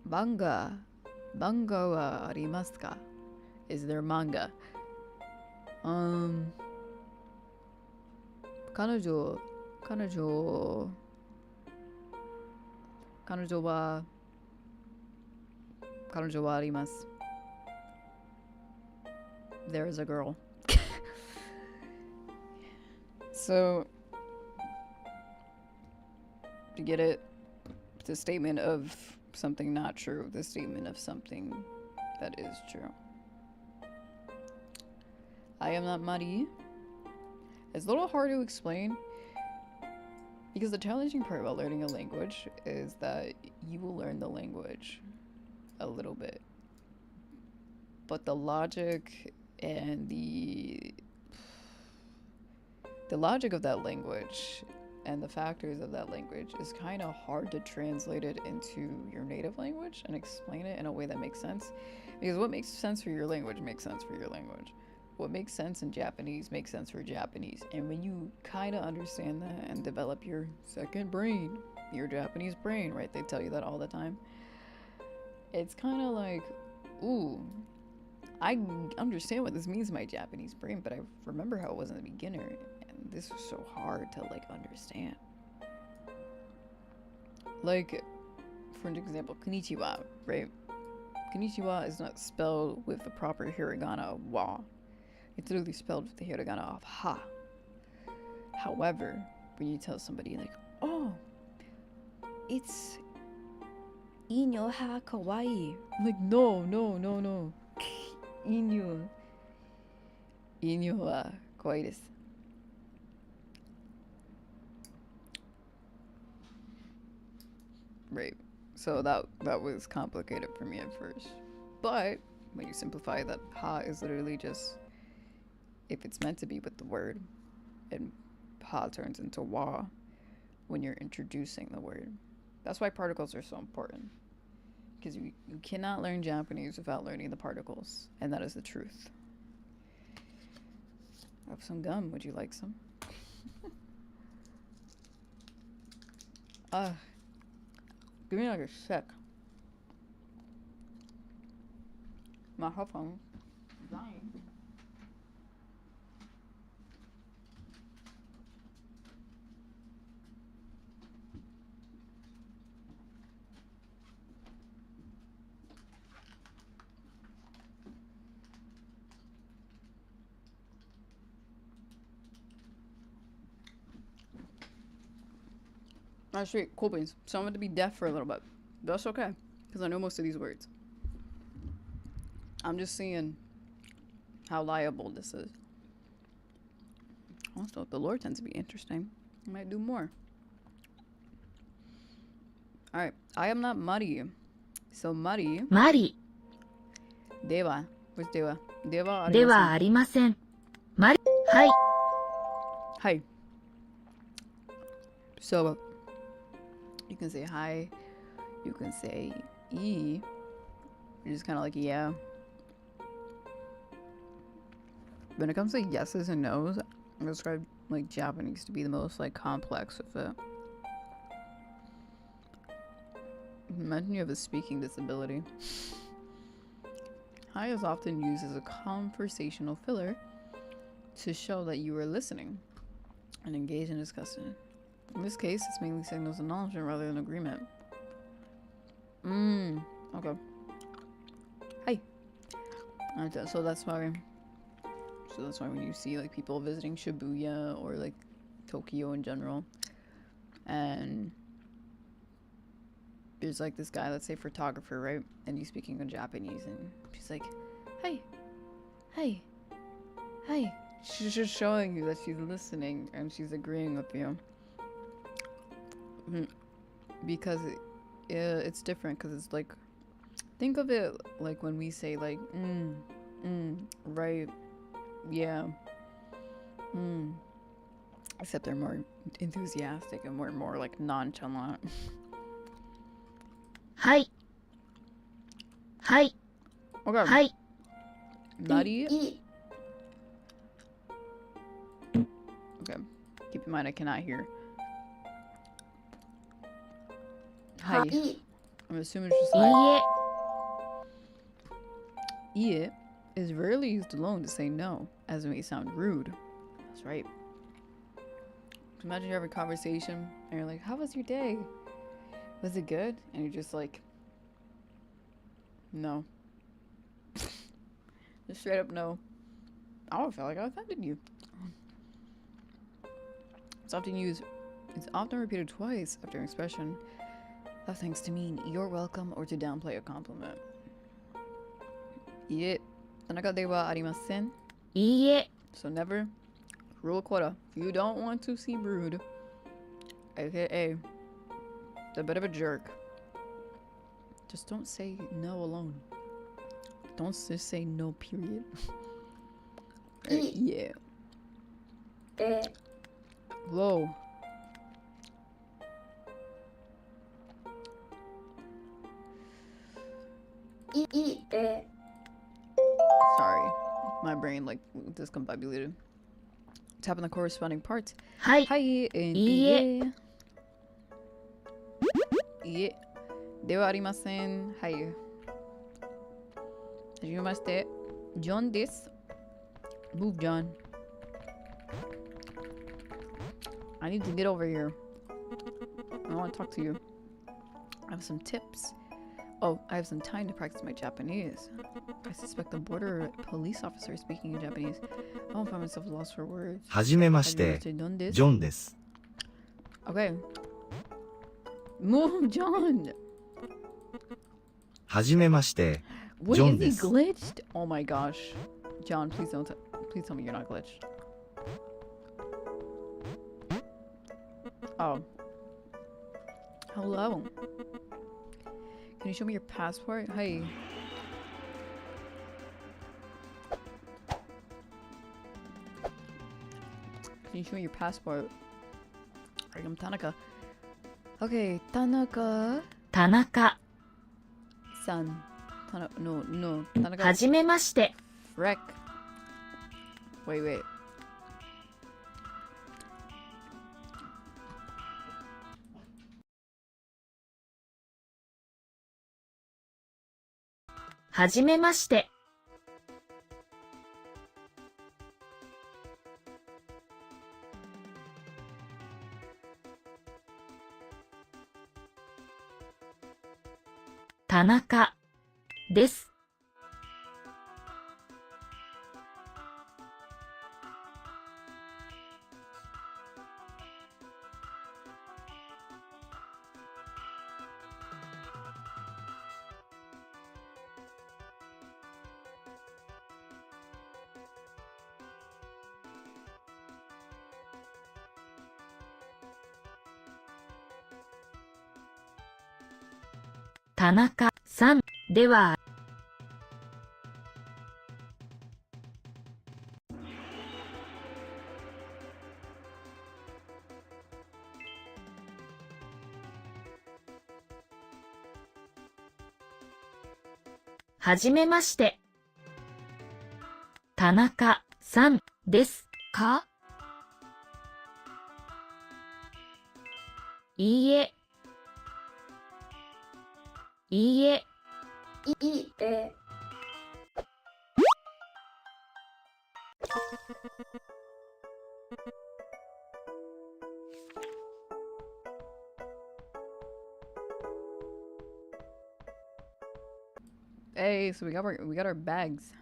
manga wa arimasu ka? Is there manga? 彼女はあります. There is a girl. So, to get it, it's a statement of something not true, the statement of something that is true. I am not Mari. It's a little hard to explain because the challenging part about learning a language is that you will learn the language a little bit, but the logic and the logic of that language and the factors of that language is kind of hard to translate it into your native language and explain it in a way that makes sense, because what makes sense for your language makes sense for your language. What makes sense in Japanese makes sense for Japanese. And when you kind of understand that and develop your second brain, your Japanese brain, right? They tell you that all the time. It's kind of like, ooh, I understand what this means in my Japanese brain, but I remember how it was in the beginner. And this was so hard to, like, understand. Like, for an example, konnichiwa, right? Konnichiwa is not spelled with the proper hiragana wa. It's literally spelled with the hiragana of ha. However, when you tell somebody like, oh, it's inyo ha kawaii. I'm like, no. Inyo wa kawaii desu. Right. So that was complicated for me at first. But when you simplify that, ha is literally just, if it's meant to be with the word, and ha turns into wa when you're introducing the word. That's why particles are so important. Because you cannot learn Japanese without learning the particles. And that is the truth. I have some gum. Would you like some? Give me like a sec. My headphones are dying. Actually, cool beans. So I'm going to be deaf for a little bit. That's okay, because I know most of these words. I'm just seeing how liable this is. Also, the lore tends to be interesting. I might do more. Alright, I am not Mari. So Mari. マリ Dewa. Where's Dewa? Dewa ではありません。マリ、はい、 Hi. So, you can say hi. You can say e. You're just kind of like, yeah. When it comes to yeses and nos, I describe like Japanese to be the most like complex of it. Imagine you have a speaking disability. Hi is often used as a conversational filler to show that you are listening and engaged in discussion. In this case, it's mainly signals acknowledgement rather than agreement. Okay. Hi. So that's why. So that's why when you see like people visiting Shibuya or like Tokyo in general, and there's like this guy, let's say photographer, right? And he's speaking in Japanese, and she's like, "Hey, hey, hey." She's just showing you that she's listening and she's agreeing with you. Because it's different. Because it's like, think of it like when we say like, right, yeah, except they're more enthusiastic and we're more like nonchalant. はい。はい。 Okay. はい。 Nari. いい Okay. Keep in mind I cannot hear. は Hi. い I'm assuming it's just いい like え。 it is rarely used alone to say no, as it may sound rude. That's right. Imagine you're having a conversation and you're like, "How was your day? Was it good?" And you're just like, "No." Just straight up no. I don't feel like I offended you. It's often repeated twice after an expression of thanks to mean you're welcome or to downplay a compliment. Yeah. 田中ではありません. いいえ。 So never rule a quota. If you don't want to seem rude, aka a bit of a jerk, just don't say no alone. Don't just say no, period. Right, yeah. え Whoa. Sorry. My brain like discombobulated. Tap on the corresponding parts. はい。 Hi and いいえ。 yeah. ではありません。はい。はじめまして。John です。Move, John. I need to get over here. I want to talk to you. I have some tips. Oh, I have some time to practice my Japanese. I suspect the border police officer is speaking in Japanese. I won't find myself lost for words. はじめまして、 John です。ジョンです。 Okay. Move, John. はじめまして、 Wait, John is he です。 glitched? Oh my gosh. John, please don't. Please tell me you're not glitched. Oh. Hello. Can you show me your passport? Hi. Can you show me your passport? Alright, I'm Tanaka. Okay, Tanaka 田中。 san. No. Tanaka はじめまして。 Freck. Wait. はじめまして。 田中です。 田中さんでは、 はじめまして。田中さんですか？いいえ。いいえ。いいえ Hey, so we got our bags.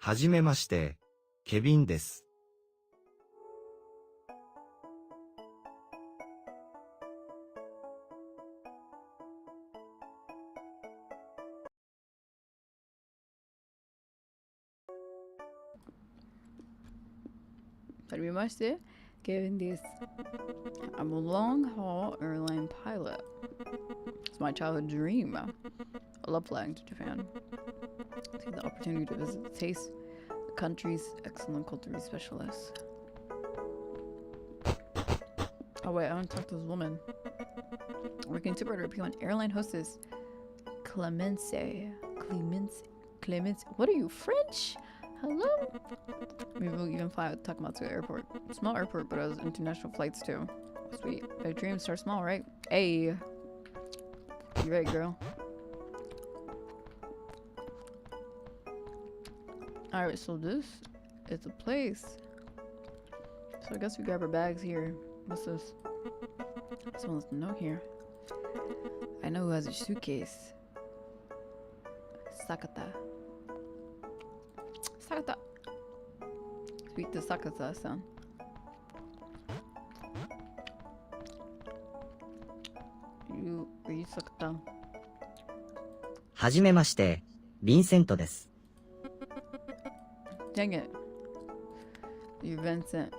はじめまして、ケビンです。はじめまして、Kevin this. I'm a long-haul airline pilot. It's my childhood dream. I love flying to Japan. Take the opportunity to visit the taste, the country's excellent culinary specialists. Oh wait, I want to talk to this woman. Working interpreter, P1 airline hostess Clemence. What are you, French? Hello? Maybe we'll even fly out Takamatsu Airport. Small airport, but it has international flights too. Sweet. Big dreams start small, right? Hey. You right, girl. Alright, so this is the place. So I guess we grab our bags here. What's this? Someone left a note here. I know who has a suitcase. Sakata. Sakata. Speak the Sakata-san. Are you Sakata? はじめまして、ヴィンセントです。Dang it. You're Vincent.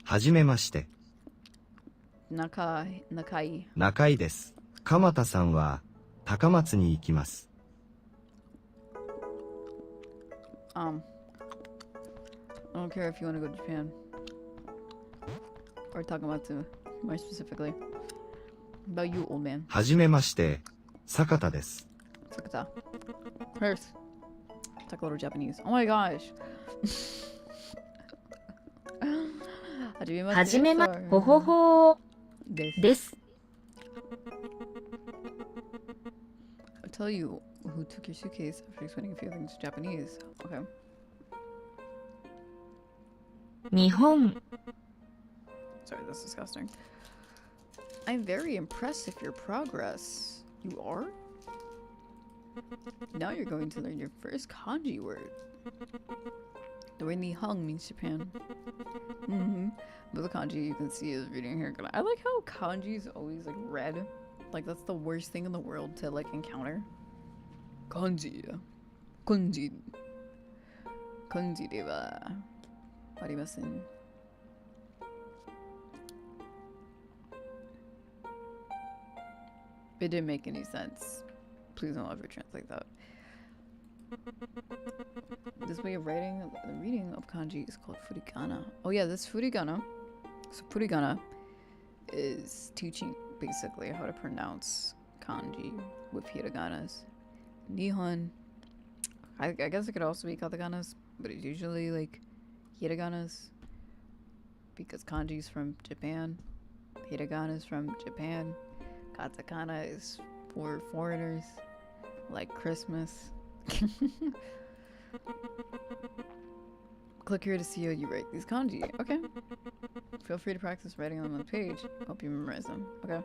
はじめまして、Nakai. 中井です。鎌田さんは、高松に行きます。I don't care if you want to go to Japan. Or Takamatsu, more specifically. About you, old man. はじめまして、坂田です。Sakata. First. Talk a little Japanese. Oh my gosh. はじめま、ほほほーです。I'll tell you who took your suitcase after explaining a few things in Japanese. Okay. 日本、 Sorry, that's disgusting. I'm very impressed with your progress. You are? Now you're going to learn your first kanji word. The word Nihon means Japan. But the kanji you can see is reading here. I like how kanji is always like red. Like that's the worst thing in the world to like encounter. Kanji. Kanji. Kanji de wa arimasen. It didn't make any sense. Please don't ever translate that. This way of writing, the reading of kanji is called furigana. Oh yeah, this furigana. So furigana is teaching basically how to pronounce kanji with hiraganas. Nihon, I guess it could also be kataganas, but it's usually like hiraganas because kanji is from Japan, hiragana is from Japan, katakana is for foreigners, like Christmas. Click here to see how you write these kanji. Okay. Feel free to practice writing them on the page. Hope you memorize them. Okay.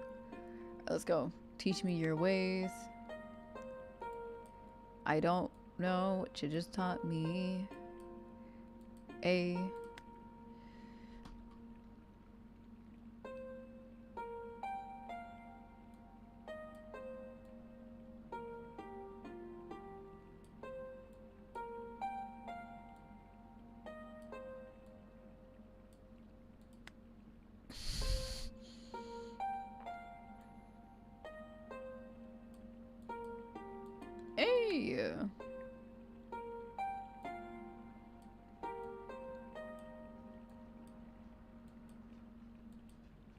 Let's go. Teach me your ways. I don't know what you just taught me. A. Hey.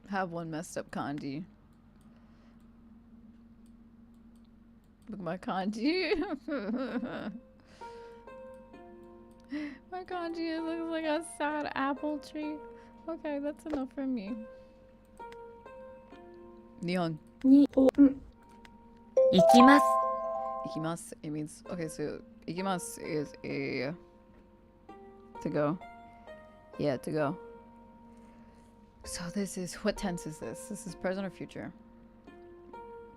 Have one messed up kanji. Look at my kanji. My kanji looks like a sad apple tree. Okay, that's enough for me. Nihon. 行きます。 Ikimasu. It means okay. So ikimasu is a to go. Yeah, to go. So this is what tense is this? This is present or future?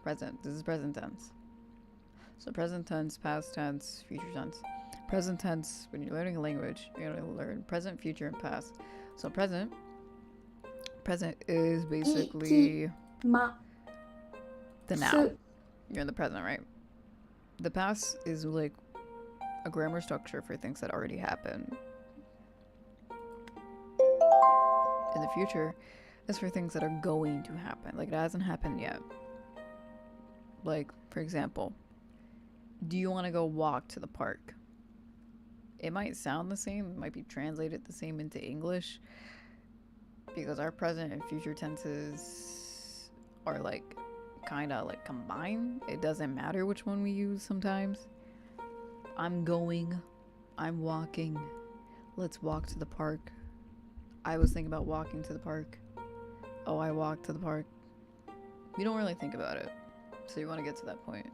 Present. This is present tense. So present tense, past tense, future tense. Present tense, when you're learning a language, you're going to learn present, future, and past. So present is basically ma, the now. su, You're in the present, right? The past is like a grammar structure for things that already happened. In the future is for things that are going to happen. Like it hasn't happened yet. Like, for example, do you want to go walk to the park? It might sound the same, it might be translated the same into English because our present and future tenses are like kind of like combined. It doesn't matter which one we use sometimes. I'm going, I'm walking, let's walk to the park. I was thinking about walking to the park. Oh, I walked to the park. You don't really think about it. So you want to get to that point.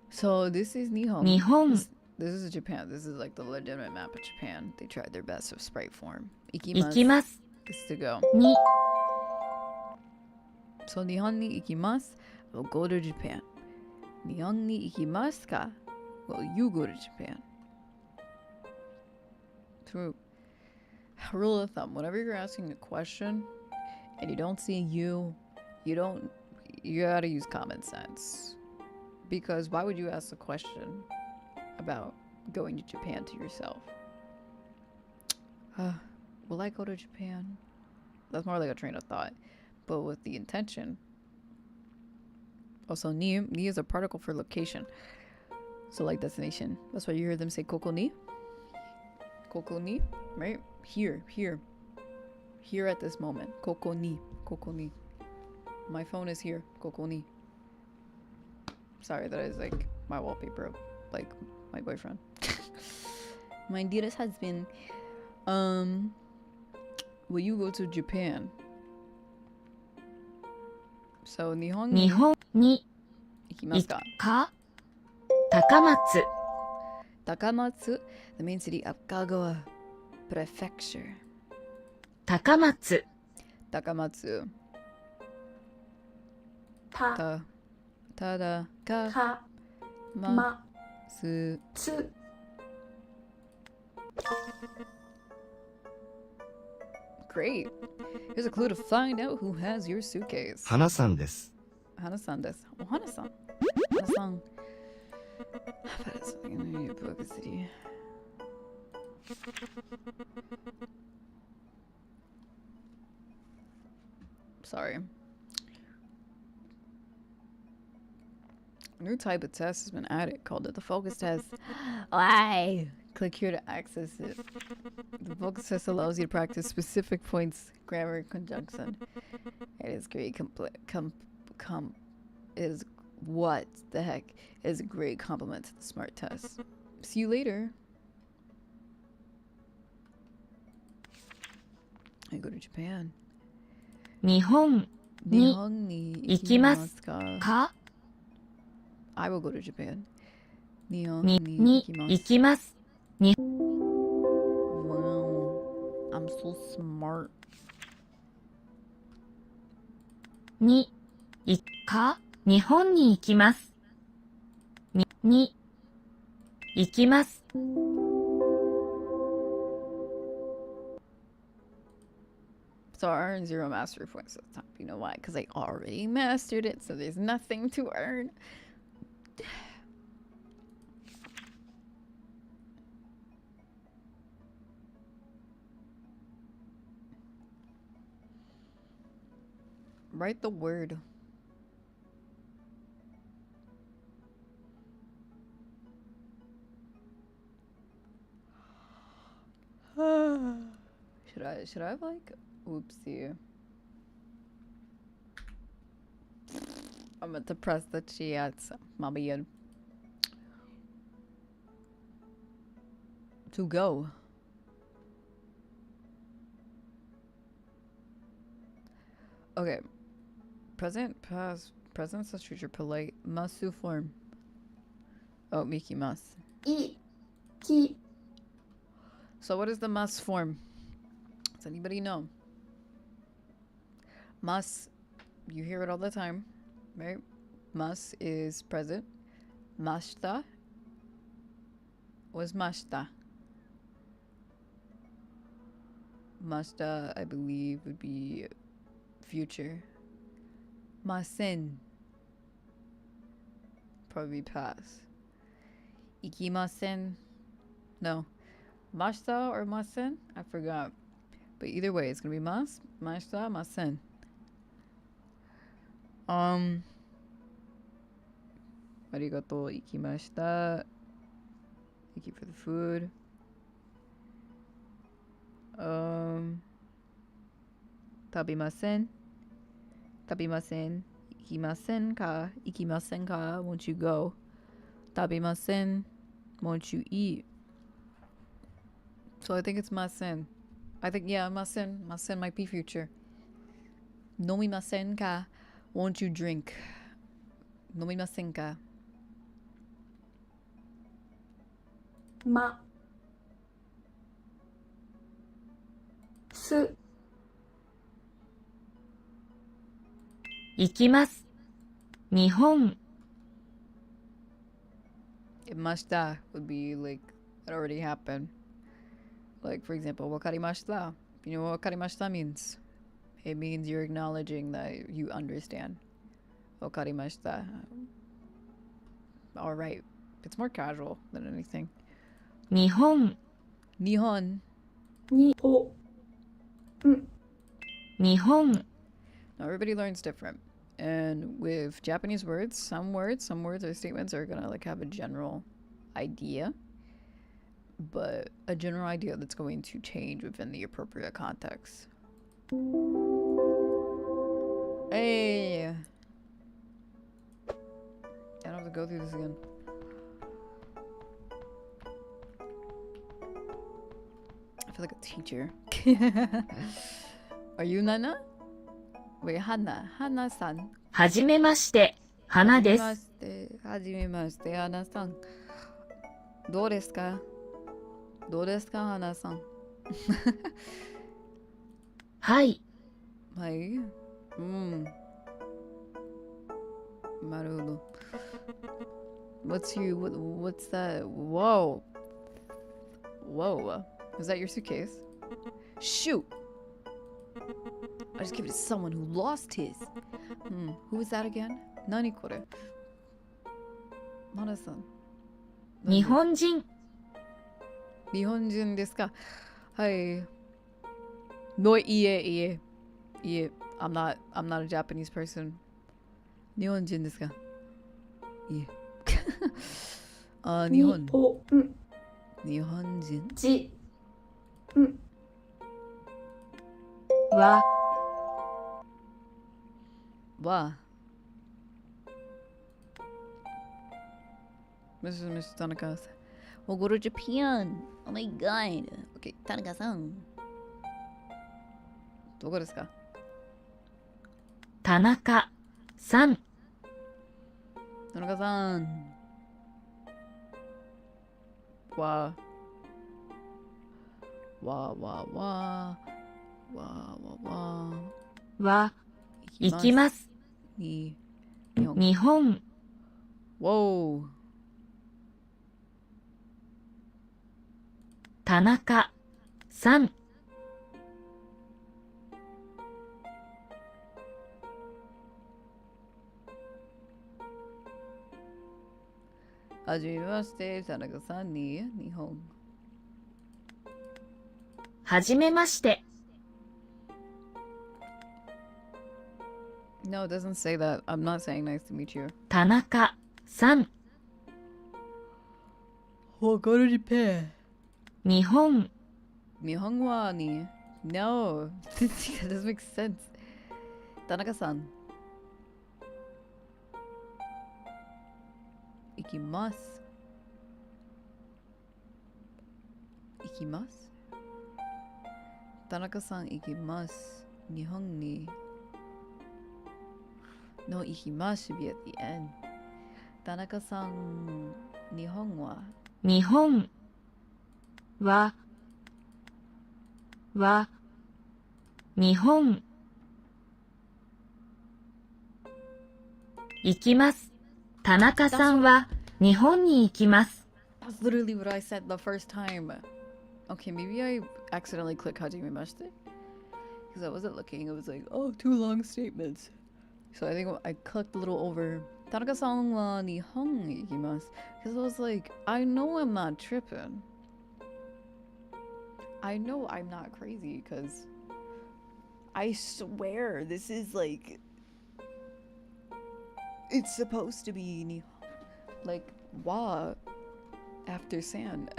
So this is Nihon. Nihon. This is Japan. This is like the legitimate map of Japan. They tried their best with sprite form. Ikimasu 行きます。 is to go. に So Nihon ni ikimasu will go to Japan. Nihon ni ikimasu ka will you go to Japan? True. Rule of thumb, whenever you're asking a question and you don't see you gotta use common sense. Because why would you ask a question about going to Japan to yourself? Will I go to Japan? That's more like a train of thought. But with the intention. Also, ni is a particle for location. So like destination. That's why you hear them say koko ni. Koko ni, right? Here. Here at this moment. Koko ni. My phone is here. Koko ni. Sorry, that is like my wallpaper of like my boyfriend. My dearest husband. Will you go to Japan? So Nihon 日 ni 本に ikimasu 行 ka? くか高松 Takamatsu, the main city of Kagawa Prefecture. 高松 Takamatsu. た、 Tada ka か、 ma ま、 su. つ、 Great. Here's a clue to find out who has your suitcase. 花さんです。 Hana-san desu. Oh, Hana-san. Hana-san. City. Sorry. A new type of test has been added called the focus test. Why? Click here to access it. The focus test allows you to practice specific points, grammar, and conjunction. It is great it is what the heck? It is a great compliment to the smart test. See you later. I go to Japan. 日本に Nihon ni 行きます ikimasu ka? か I will go to Japan. Nihon に ni 行きます Wow. I'm so smart. に行か日本に行きますに行きます So I earned 0 mastery points at the time. You know why? Because I already mastered it, so there's nothing to earn. Write the word. Should I have like oopsie? I'm going to press the chat, Mama. To go. Okay. Present, past, present slash future, polite, masu form. Oh, mikimasu. い、き、 So what is the must form? Does anybody know? Must, you hear it all the time, right? Must is present. Mashita was mashita. Mashita, I believe, would be future. Masen. Probably past. Ikimasen. No. Mashita or masen? I forgot. But either way, it's gonna be mashita, masen. Arigato ikimashita. Thank you for the food. Tabimasen. Tabimasen. Ikimasen ka. Ikimasen ka. Won't you go? Tabimasen. Won't you eat? So I think it's masen. I think, yeah, masen. Masen might be future. Nomimasen ka. Won't you drink? Nomimasen ka. ま、す、行きます。日本、 Mashita would be like it already happened. Like, for example, wakarimashita. You know what wakarimashita means? It means you're acknowledging that you understand. Wakarimashita. All right. It's more casual than anything. 日本、 Nihon. に、ほ、ん、日本、 Now everybody learns different. And with Japanese words, some words or statements are gonna like have a general idea, but a general idea that's going to change within the appropriate context. Hey! I don't have to go through this again. I feel like a teacher. Are you Nana? Wait, Hana-san. はじめまして、花です。はじめまして、花さん。どうですか？どうですか、花さん。はい、はい。うん。なるほど。What's that? Whoa. Whoa. Was that your suitcase? Shoot! I just gave it to someone who lost his. Who was that again? 何これ? Mana-san. 日本人、日本人ですか? はい。No, いえ。I'm not a Japanese person. 日本人ですか? いえ。あ、日本。に、ほ、ん、日本人。じ、ん、は、は Mr. Tanaka. We'll go to Japan. Oh my god. Okay, Tanaka-san. どこですか? 田中さん、 Tanaka-san. わは、行きます。に日本、 Whoa. 田中さん、はじめまして、田中さんに日本。はじめまして、 No, it doesn't say that. I'm not saying nice to meet you. 田中さん、 We'll go to Japan. 日本、 日本はに No. That doesn't make sense. Tanaka-san. 行きます。行きます。田中さん行きます。日本に。No, 行きます should be at the end. 田中さん、日本は日本、は、日本、行きます。田中さんは日本に行きます。That's literally what I said the first time. Okay, maybe I accidentally clicked hajimemashite. Because I wasn't looking. It was like, oh, 2 long statements. So I think I clicked a little over. Tanaka-san wa Nihon ikimasu. Because I was like, I know I'm not tripping. I know I'm not crazy because I swear this is like, it's supposed to be Nihon. Like, wa after san.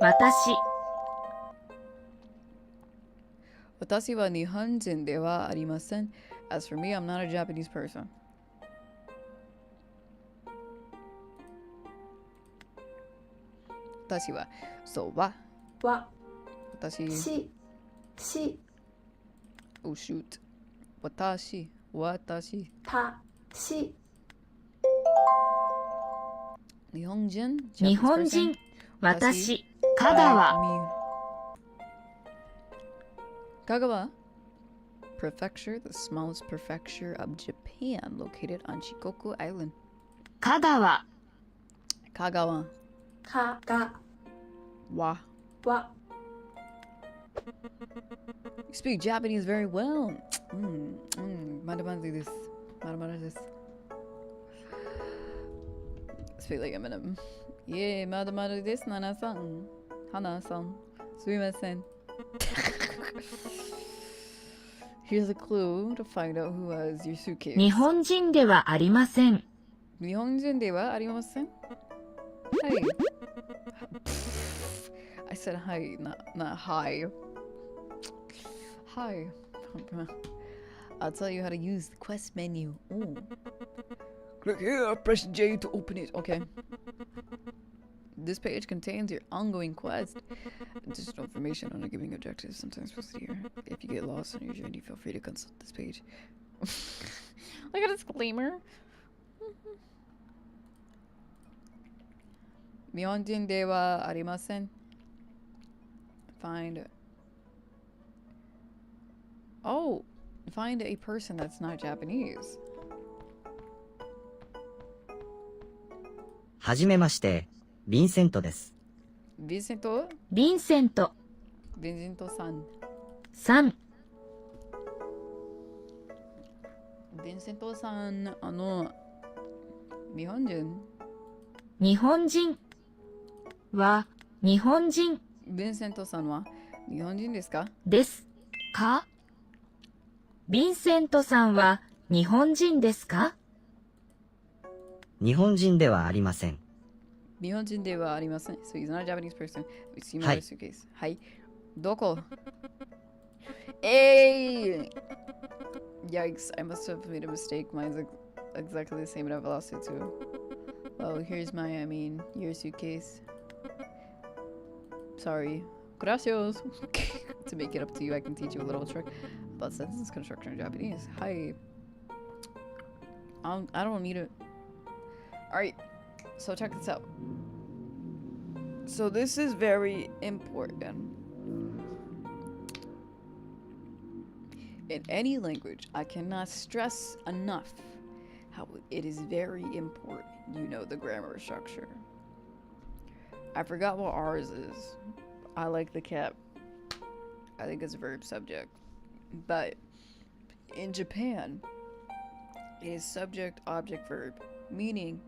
私、私は日本人ではありません. As for me, I'm not a Japanese person. 私は、そうは、わ、私、し、し、oh shoot. 私、た、し、日本人、日本 Japanese 人 person?、私、香川、 Kagawa Prefecture, the smallest prefecture of Japan, located on Shikoku Island. 香川、 Kagawa か、が、 wa. わ、 You speak Japanese very well. Mada this. Mada this. Speak like Eminem. Yeah, mada this, Nana-san. Hana-san. Sumimasen. Here's a clue to find out who has your suitcase. 日本人ではありません。日本人ではありません? Hi. I said hi, not hi. Hi. I'll tell you how to use the quest menu. Ooh. Click here, press J to open it. Okay. This page contains your ongoing quest. Additional information on a given objective is sometimes posted here. If you get lost on your journey, feel free to consult this page. Like a disclaimer. Myeonjin de wa arimasen. Find. Oh, find a person that's not Japanese. はじめまして、ヴィンセントです。 Vincento? ヴィンセント、 Vincento-san. さん、 Vincento-san, 日本人? 日本人は、日本人 Vincento-san は日本人ですか? ですか？ヴィンセントさんは日本人ですか？日本人ではありません。日本人ではありません. So he's not a Japanese person. We see my はい。 suitcase. はい。どこ? Hey! Yikes, I must have made a mistake. Mine's exactly the same and I've lost it too. Well, here's your suitcase. Sorry. Gracias. To make it up to you, I can teach you a little trick about sentence construction in Japanese. Hi. I don't need it. Alright, so check this out. So this is very important. In any language, I cannot stress enough how it is very important you know the grammar structure. I forgot what ours is. I like the cap. I think it's verb subject. But in Japan, it is subject, object, verb, meaning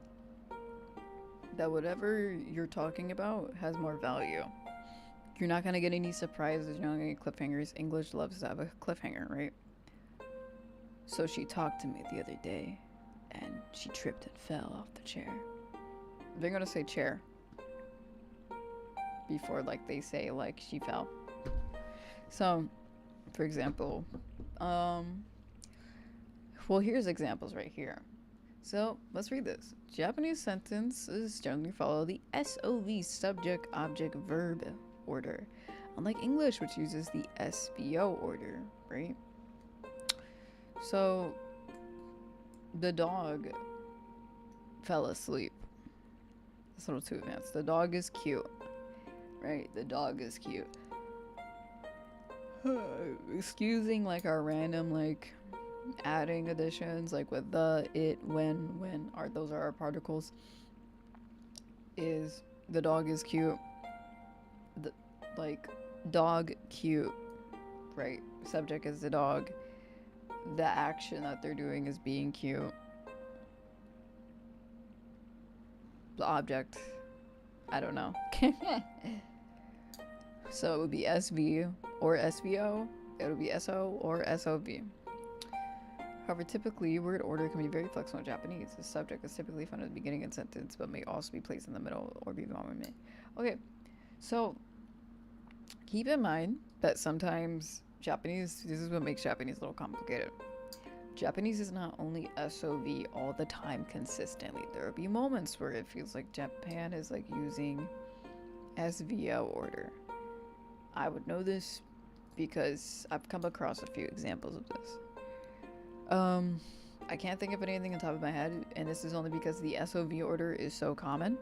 that whatever you're talking about has more value. You're not gonna get any surprises, you're not gonna get cliffhangers. English loves to have a cliffhanger, right? So she talked to me the other day, and she tripped and fell off the chair. They're gonna say chair before, like, they say, like, she fell. So, for example, well, here's examples right here. So, let's read this. Japanese sentences generally follow the SOV, subject, object, verb order, unlike English, which uses the SVO order, right? So, the dog fell asleep. That's a little too advanced. The dog is cute, right? The dog is cute. Excusing, like, our random, like, adding additions, like with the, it, when, those are our particles. is the dog is cute. The, like, dog cute, right? Subject is the dog. The action that they're doing is being cute. The object, I don't know. So it would be SV or SVO. It would be SO or SOV. However, typically, word order can be very flexible in Japanese. The subject is typically found at the beginning of a sentence, but may also be placed in the middle or be mid. Okay, so keep in mind that sometimes Japanese, this is what makes Japanese a little complicated. Japanese is not only SOV all the time consistently. There will be moments where it feels like Japan is like using SVO order. I would know this because I've come across a few examples of this. I can't think of anything on top of my head, and this is only because the SOV order is so common.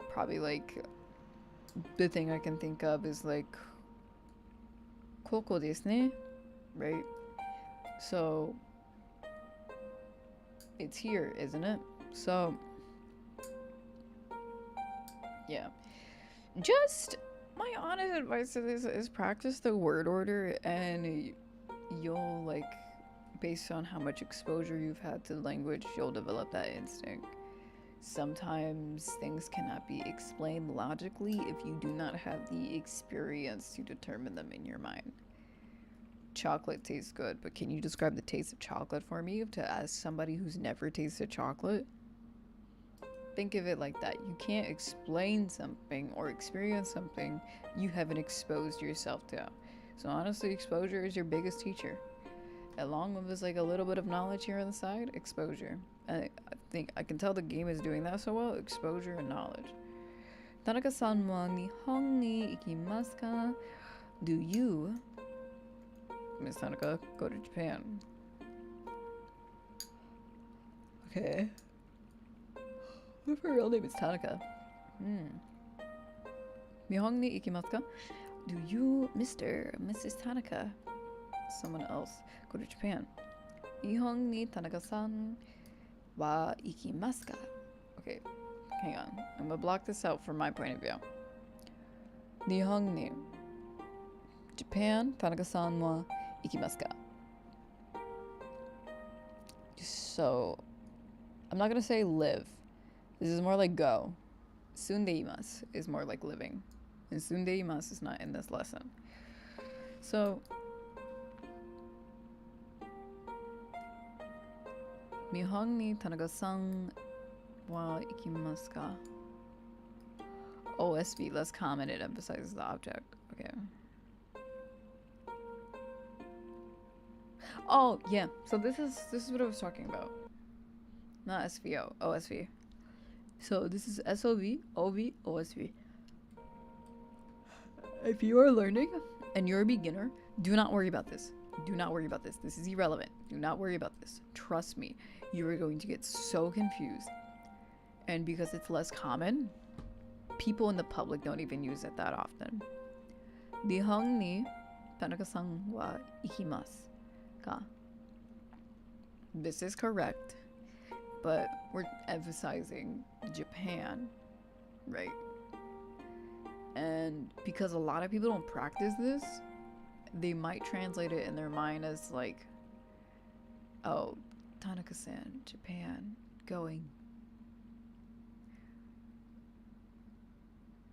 Probably like the thing I can think of is like koko desu ne, right? So it's here, isn't it? So yeah, just my honest advice to this is practice the word order, and you'll like, based on how much exposure you've had to the language, you'll develop that instinct. Sometimes things cannot be explained logically if you do not have the experience to determine them in your mind. Chocolate tastes good, but can you describe the taste of chocolate for me to ask somebody who's never tasted chocolate? Think of it like that. You can't explain something or experience something you haven't exposed yourself to. So honestly, exposure is your biggest teacher. Along with like a little bit of knowledge here on the side, exposure. I think I can tell the game is doing that so well. Exposure and knowledge. Tanaka-san wa Nihon ni ikimasu ka? Do you, Miss Tanaka, go to Japan? Okay. What if her real name is Tanaka? Nihon ni ikimasu ka? Do you, Mr. Mrs. Tanaka, someone else, go to Japan? Nihon ni Tanaka-san wa ikimasu ka? Okay, hang on. I'm gonna block this out from my point of view. Nihon ni Japan, Tanaka-san wa ikimasu ka? So, I'm not gonna say live. This is more like go. Sundeimasu is more like living. And sundeimasu is not in this lesson. So, Nihon ni Tanaka-san wa ikimasu ka? OSV, less common, it emphasizes the object. Okay. Oh, yeah. So this is what I was talking about. Not SVO, OSV. So this is SOV, OV, OSV. If you are learning and you're a beginner, do not worry about this. Do not worry about this. This is irrelevant. Do not worry about this. Trust me. You are going to get so confused. And because it's less common, people in the public don't even use it that often. Nihon ni Tanaka-san wa ikimasu ka? This is correct, but we're emphasizing Japan, right? And because a lot of people don't practice this, they might translate it in their mind as like, oh, Tanaka-san, Japan, going.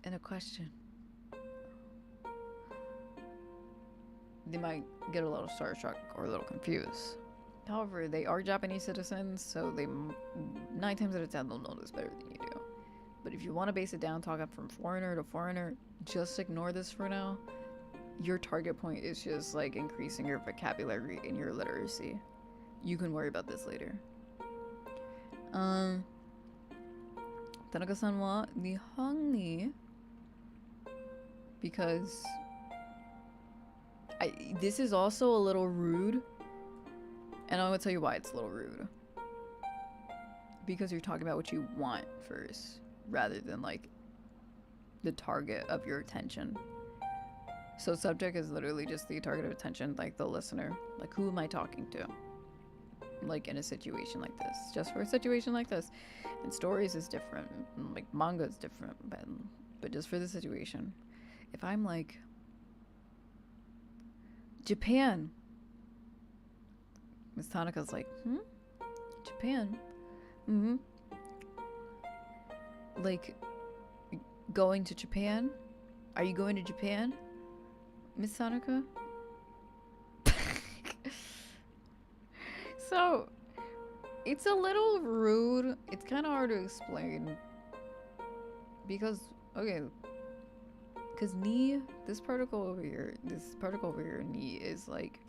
And a question. They might get a little starstruck or a little confused. However, they are Japanese citizens, so they 9 times out of 10 they'll know this better than you do. But if you want to base it down, talk up from foreigner to foreigner, just ignore this for now. Your target point is just like increasing your vocabulary and your literacy. You can worry about this later. Tanaka-san wa Nihon ni, because this is also a little rude, and I'm gonna tell you why it's a little rude. Because you're talking about what you want first, rather than like the target of your attention. So subject is literally just the target of attention, like the listener. Like, who am I talking to? like in a situation like this. Just for a situation like this. And stories is different. Like manga is different. But just for the situation. If I'm like Japan. Miss Tanaka's like, Japan? Mm-hmm. Like, going to Japan? Are you going to Japan, Miss Tanaka? So, it's a little rude. It's kind of hard to explain. Because, okay. Because ni, this particle over here, ni is like,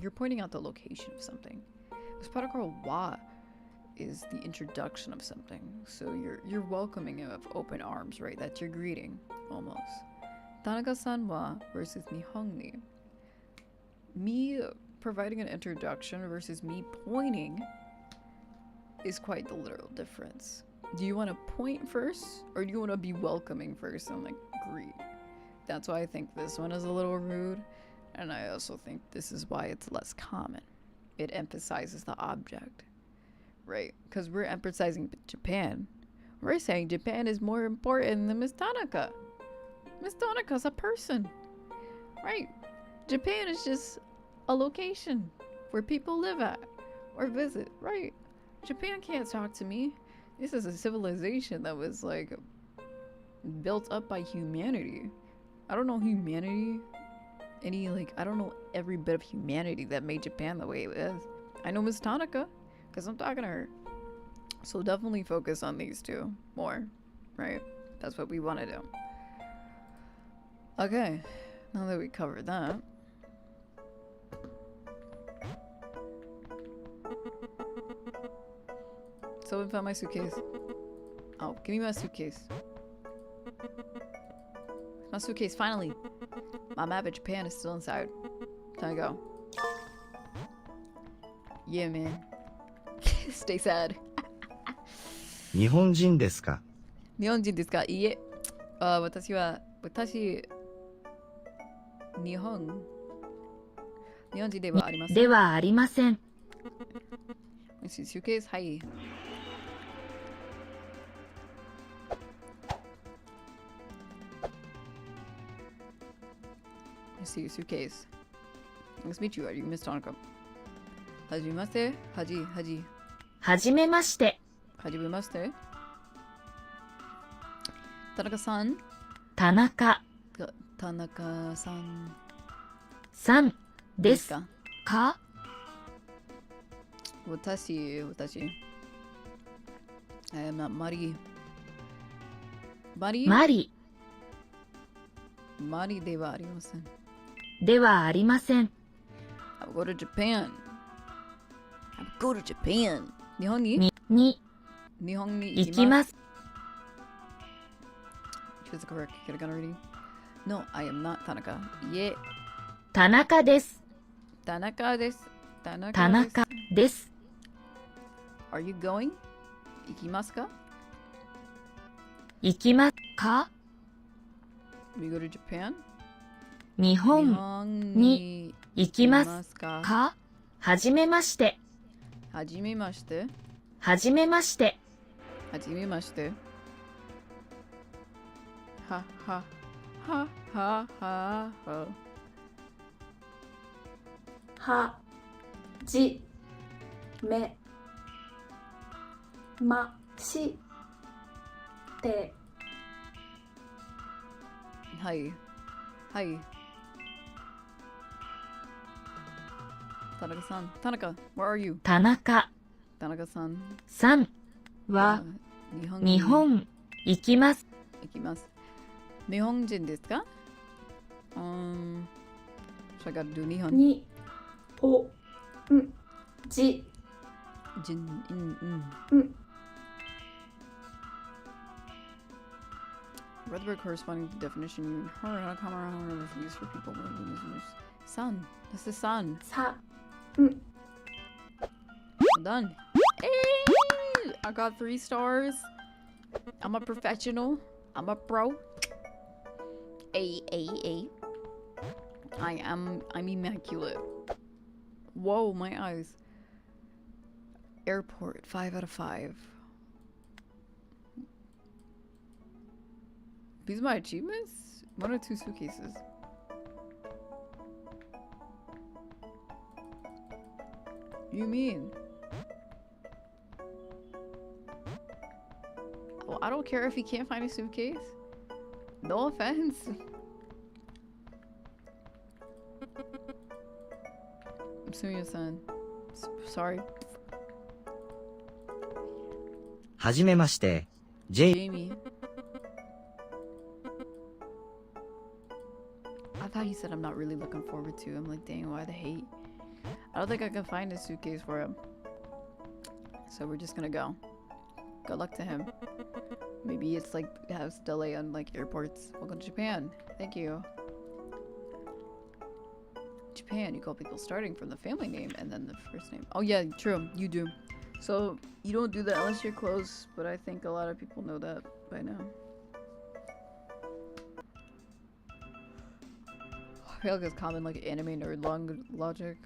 you're pointing out the location of something. This particle wa is the introduction of something. So you're welcoming it with open arms, right? That's your greeting, almost. Tanaka-san wa versus Nihon ni. Me providing an introduction versus me pointing is quite the literal difference. Do you want to point first, or do you want to be welcoming first and like greet? That's why I think this one is a little rude, and I also think this is why it's less common. It emphasizes the object, right? Because we're emphasizing Japan. We're saying Japan is more important than Miss Tanaka. Miss Tanaka's a person, right? Japan is just a location where people live at or visit, right? Japan can't talk to me. This is a civilization that was like built up by humanity. I don't know humanity, I don't know every bit of humanity that made Japan the way it is. I know Miss Tanaka because I'm talking to her. So definitely focus on these two more, right? That's what we want to do. Okay, now that we covered that. Someone found my suitcase. Oh, give me my suitcase. My suitcase, finally. My map of Japan is still inside. Time to go. Yeah, man. Stay sad. 日本人ですか？日本人ですか？いいえ。私、日本人ではありません。ではありません。suitcase? はい。Let's see your suitcase. Nice to meet you. Are you Miss Tanaka? はじめまして。はじめまして。田中さん。田中さん。さんですか？私。マリではありません。ではありません。I'll go to Japan.日本に行きます。Choose the correct hiragana reading. No, I am not Tanaka. いえ。田中です。田中です。Are you going? 行きますか？行きますか？ We go to Japan? 日本に行きますか？はじめまして。はじめまして。ははじめましてはい。田中さん。where are you? 田中さん。さんは日本行きます。日本人ですか？So I gotta do 日本。にほんじRead the word corresponding to the definition you heard on a common round of use for people with listeners. Sun. This is sun. さ I'm done. Hey! I got 3 stars. I'm a professional. I'm a pro. I'm immaculate. Whoa, my eyes. Airport, 5 out of 5. These are my achievements? 1 or 2 suitcases. You mean? Well, I don't care if he can't find a suitcase. No offense. I'm suing your son. Sorry. はじめまして、J Jamie. I thought he said I'm not really looking forward to. I'm like, dang, why the hate? I don't think I can find a suitcase for him. So we're just gonna go. Good luck to him. Maybe it's like has delay on like airports. Welcome to Japan. Thank you. Japan, you call people starting from the family name and then the first name. Oh yeah, true. You do. So you don't do that unless you're close, but I think a lot of people know that by now. I feel like it's common like anime nerd logic.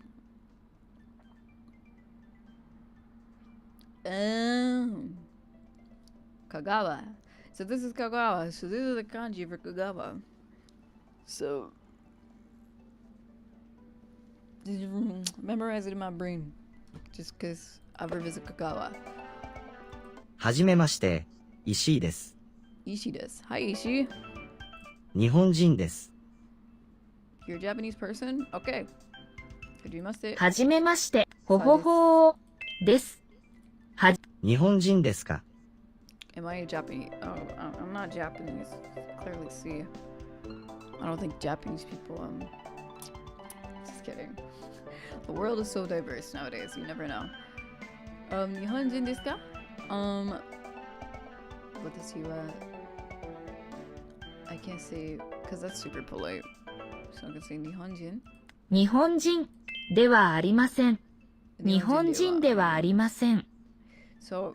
Kagawa. So this is Kagawa. So this is the kanji for Kagawa. So memorize it in my brain. Just because I've revisited Kagawa. はじめまして、石井です。 Ishii desu. Hi Ishii. 日本人です。 You're a Japanese person? Okay. Hajimemashite. はじめまして、ほほほーです。日本人ですか？ Am I a Japanese? Oh, I'm not Japanese. Clearly see. I don't think Japanese people, just kidding. The world is so diverse nowadays, you never know. 日本人ですか? 私は I can't say, because that's super polite. So I can say 日本人. 日本人ではありません。日本人ではありません。 So,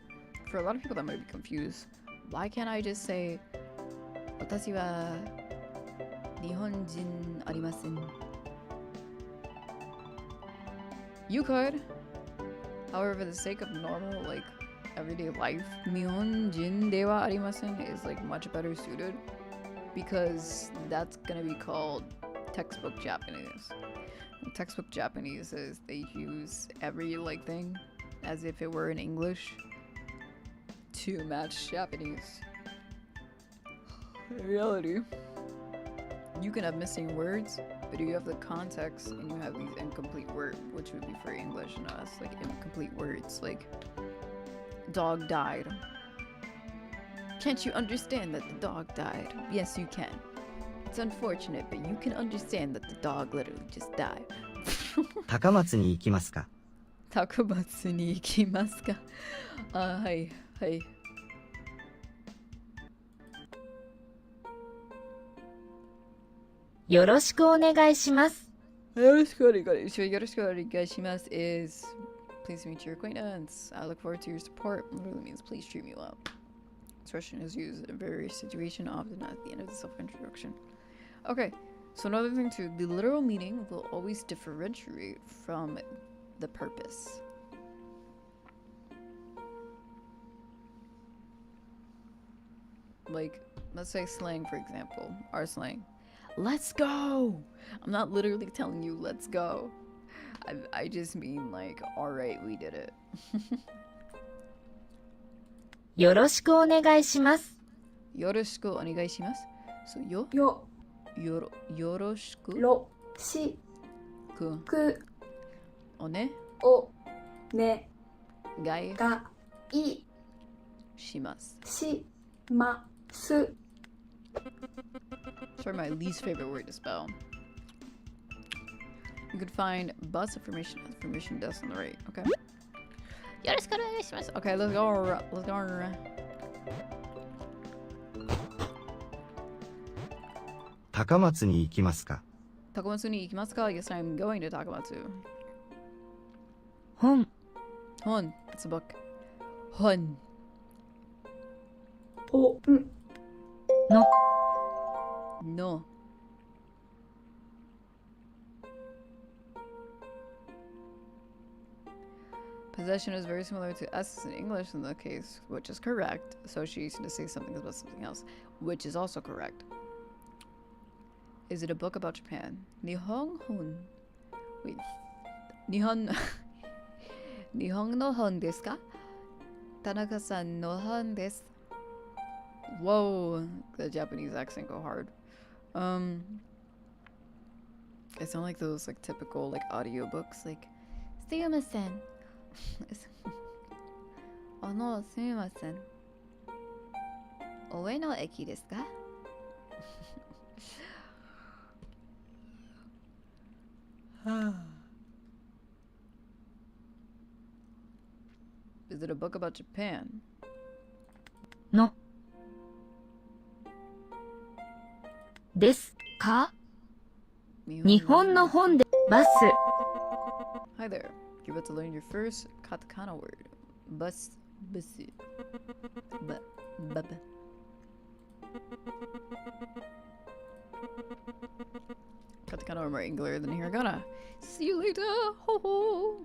for a lot of people that might be confused, why can't I just say 私は日本人ありません? You could. However, for the sake of normal, like, everyday life, 日本人ではありません is like much better suited because that's gonna be called textbook Japanese. And textbook Japanese is they use every like thing as if it were in English to match Japanese. In reality, you can have missing words, but you have the context and you have these incomplete words, which would be for English and us, like incomplete words, like dog died. Can't you understand that the dog died? Yes, you can. It's unfortunate, but you can understand that the dog literally just died. 高松に行きますか？高松に行きますか? はい、はい。よろしくお願いします。よろしくお願いします is please meet your acquaintance. I look forward to your support. Literally means please treat me well. Expression is used in various situations, often at the end of the self-introduction. Okay, so another thing too, the literal meaning will always differentiate from the purpose. Like, let's say slang, for example, our slang. Let's go! I'm not literally telling you let's go. I just mean like, alright, we did it. よろしくお願いします。よろしくお願いします. So, yoろしくろしくくおねおねがいがいします. します. Sorry, my least favorite word to spell. You could find bus information desk on the right, okay? Okay, let's go. Let's go. 高松に行きますか？ Takamatsu ni ikimasu ka? Yes, I'm going to Takamatsu. 本、 Hon, it's a book. Hon. ほんの、 No. Possession is very similar to S in English in the case, which is correct. Association to say something about something else, which is also correct. Is it a book about Japan? Nihonhon. Wait. Nihon. Nihon no hon desu ka? Tanaka-san no hon desu. Whoa. The Japanese accent go hard. It sound like those like typical like audiobooks like Sumimasen. すみません。上の駅ですか? Is it a book about Japan? の。ですか? 日本の本でバス。 Hi there. You're about to learn your first katakana word. Bus. Busu. Bub. Katakana are more angular than hiragana. See you later. Ho ho.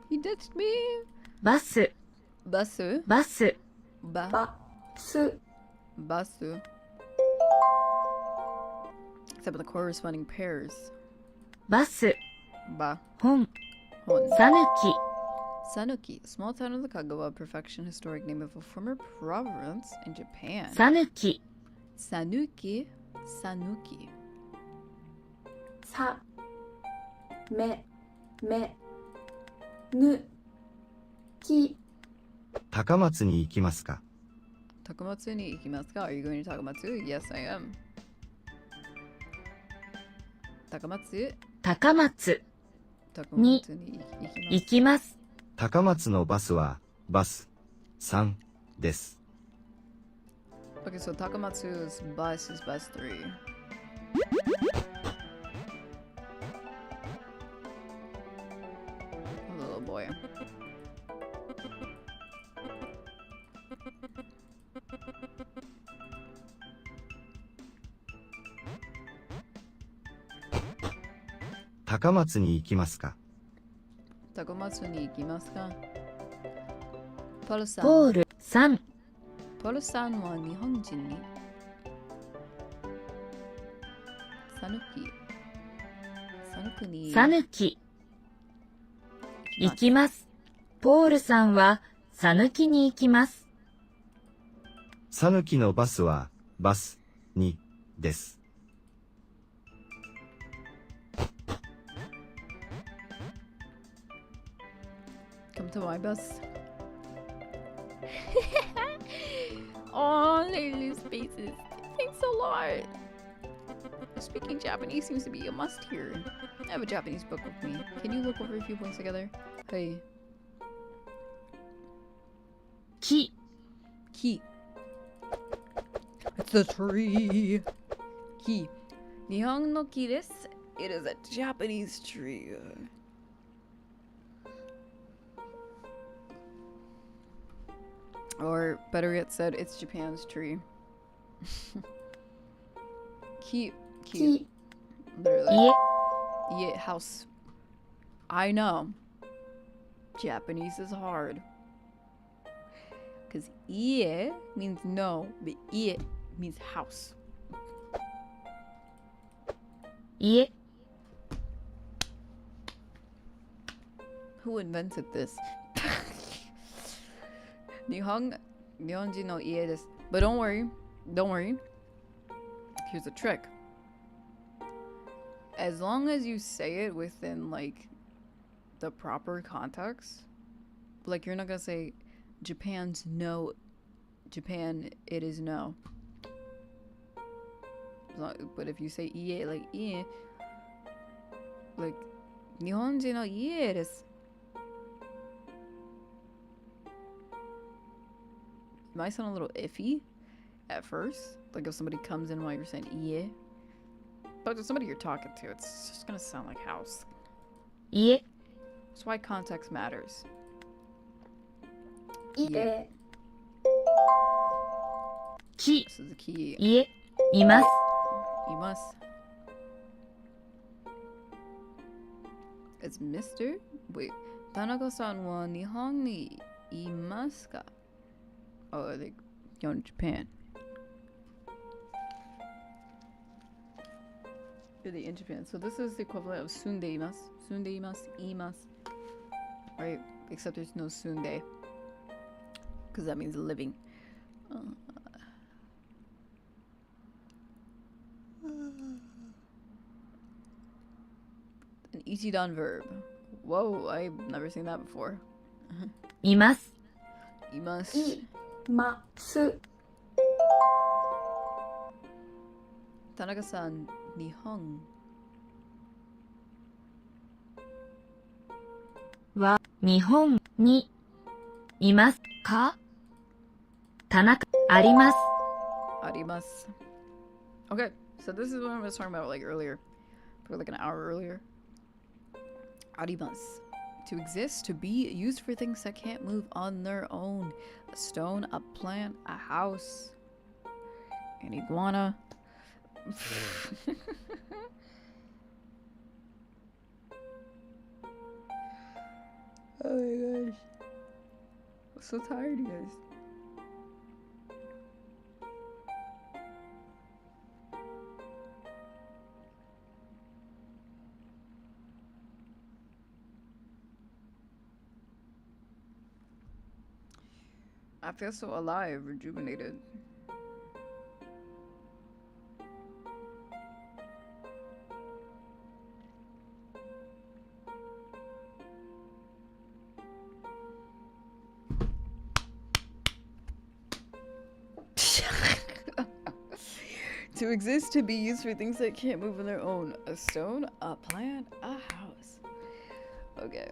He ditched me. バス。 Basu. バス。 Ba. す Basu. Except for the corresponding pairs. バス。 Ba. 本。 Hon. さぬき。 Sanuki, small town of the Kagawa Prefecture, historic name of a former province in Japan. さぬき。 Sanuki. さめぬき高松に行きますか？ Takamatsu ni ikimasu ka? Are you going to Takamatsu? Yes, I am. Takamatsu. 高松。 Takamatsu ni ikimasu. 行きます。高松のバスはバス3です。 Okay, so Takamatsu's bus is bus 3. Little boy.「高松に行きますか？ Takamatsu ni ikimasu ka? Paul-san. ポールさん。 Paul-san wa Nihonjin ni? Sanuki ni さぬき。行きます。ポールさんはさぬきに行きます。讃岐のバスはバス2です。 Come to my bus. Oh, Lulu's faces. Thanks a lot. Speaking Japanese seems to be a must here. I have a Japanese book with me. Can you look over a few points together? Hey. 木。 Key. It's the tree. Key. Nihon no ki desu. It is a Japanese tree. Or better yet said, it's Japan's tree. Key. き Literally. 家。 Yeah, house. I know. Japanese is hard. Because ie means no, but ie means house. 家。 Who invented this? Nihonji no ie desu. But don't worry. Here's a trick. As long as you say it within, like, the proper context, like, you're not gonna say, Japan's no, Japan, it is no. But if you say ie, like, Nihonji no ie desu. It might sound a little iffy at first, like if somebody comes in while you're saying ie. But to somebody you're talking to, it's just gonna sound like house. 家。 That's why context matters. 家木。 This is the key. 家。います。 You must. It's Mr. Wait. Tanaka-san wa Nihon ni imasu ka? Oh, I think you're in Japan. You're in Japan. So this is the equivalent of sundeimasu. Sundeimasu, imasu. Right? Except there's no sunde. Because that means living. An ichidan verb. Whoa, I've never seen that before. います。 Imasu. います。 Tanaka-san, Nihon. は、日本にいますか？田中、あります。 Arimasu. Okay, so this is what I was talking about like earlier. Probably like an hour earlier. Arimasu. To exist, to be, used for things that can't move on their own. A stone, a plant, a house, an iguana. Oh my gosh. I'm so tired, you guys. I feel so alive, rejuvenated. To exist, to be used for things that can't move on their own. A stone, a plant, a house. Okay.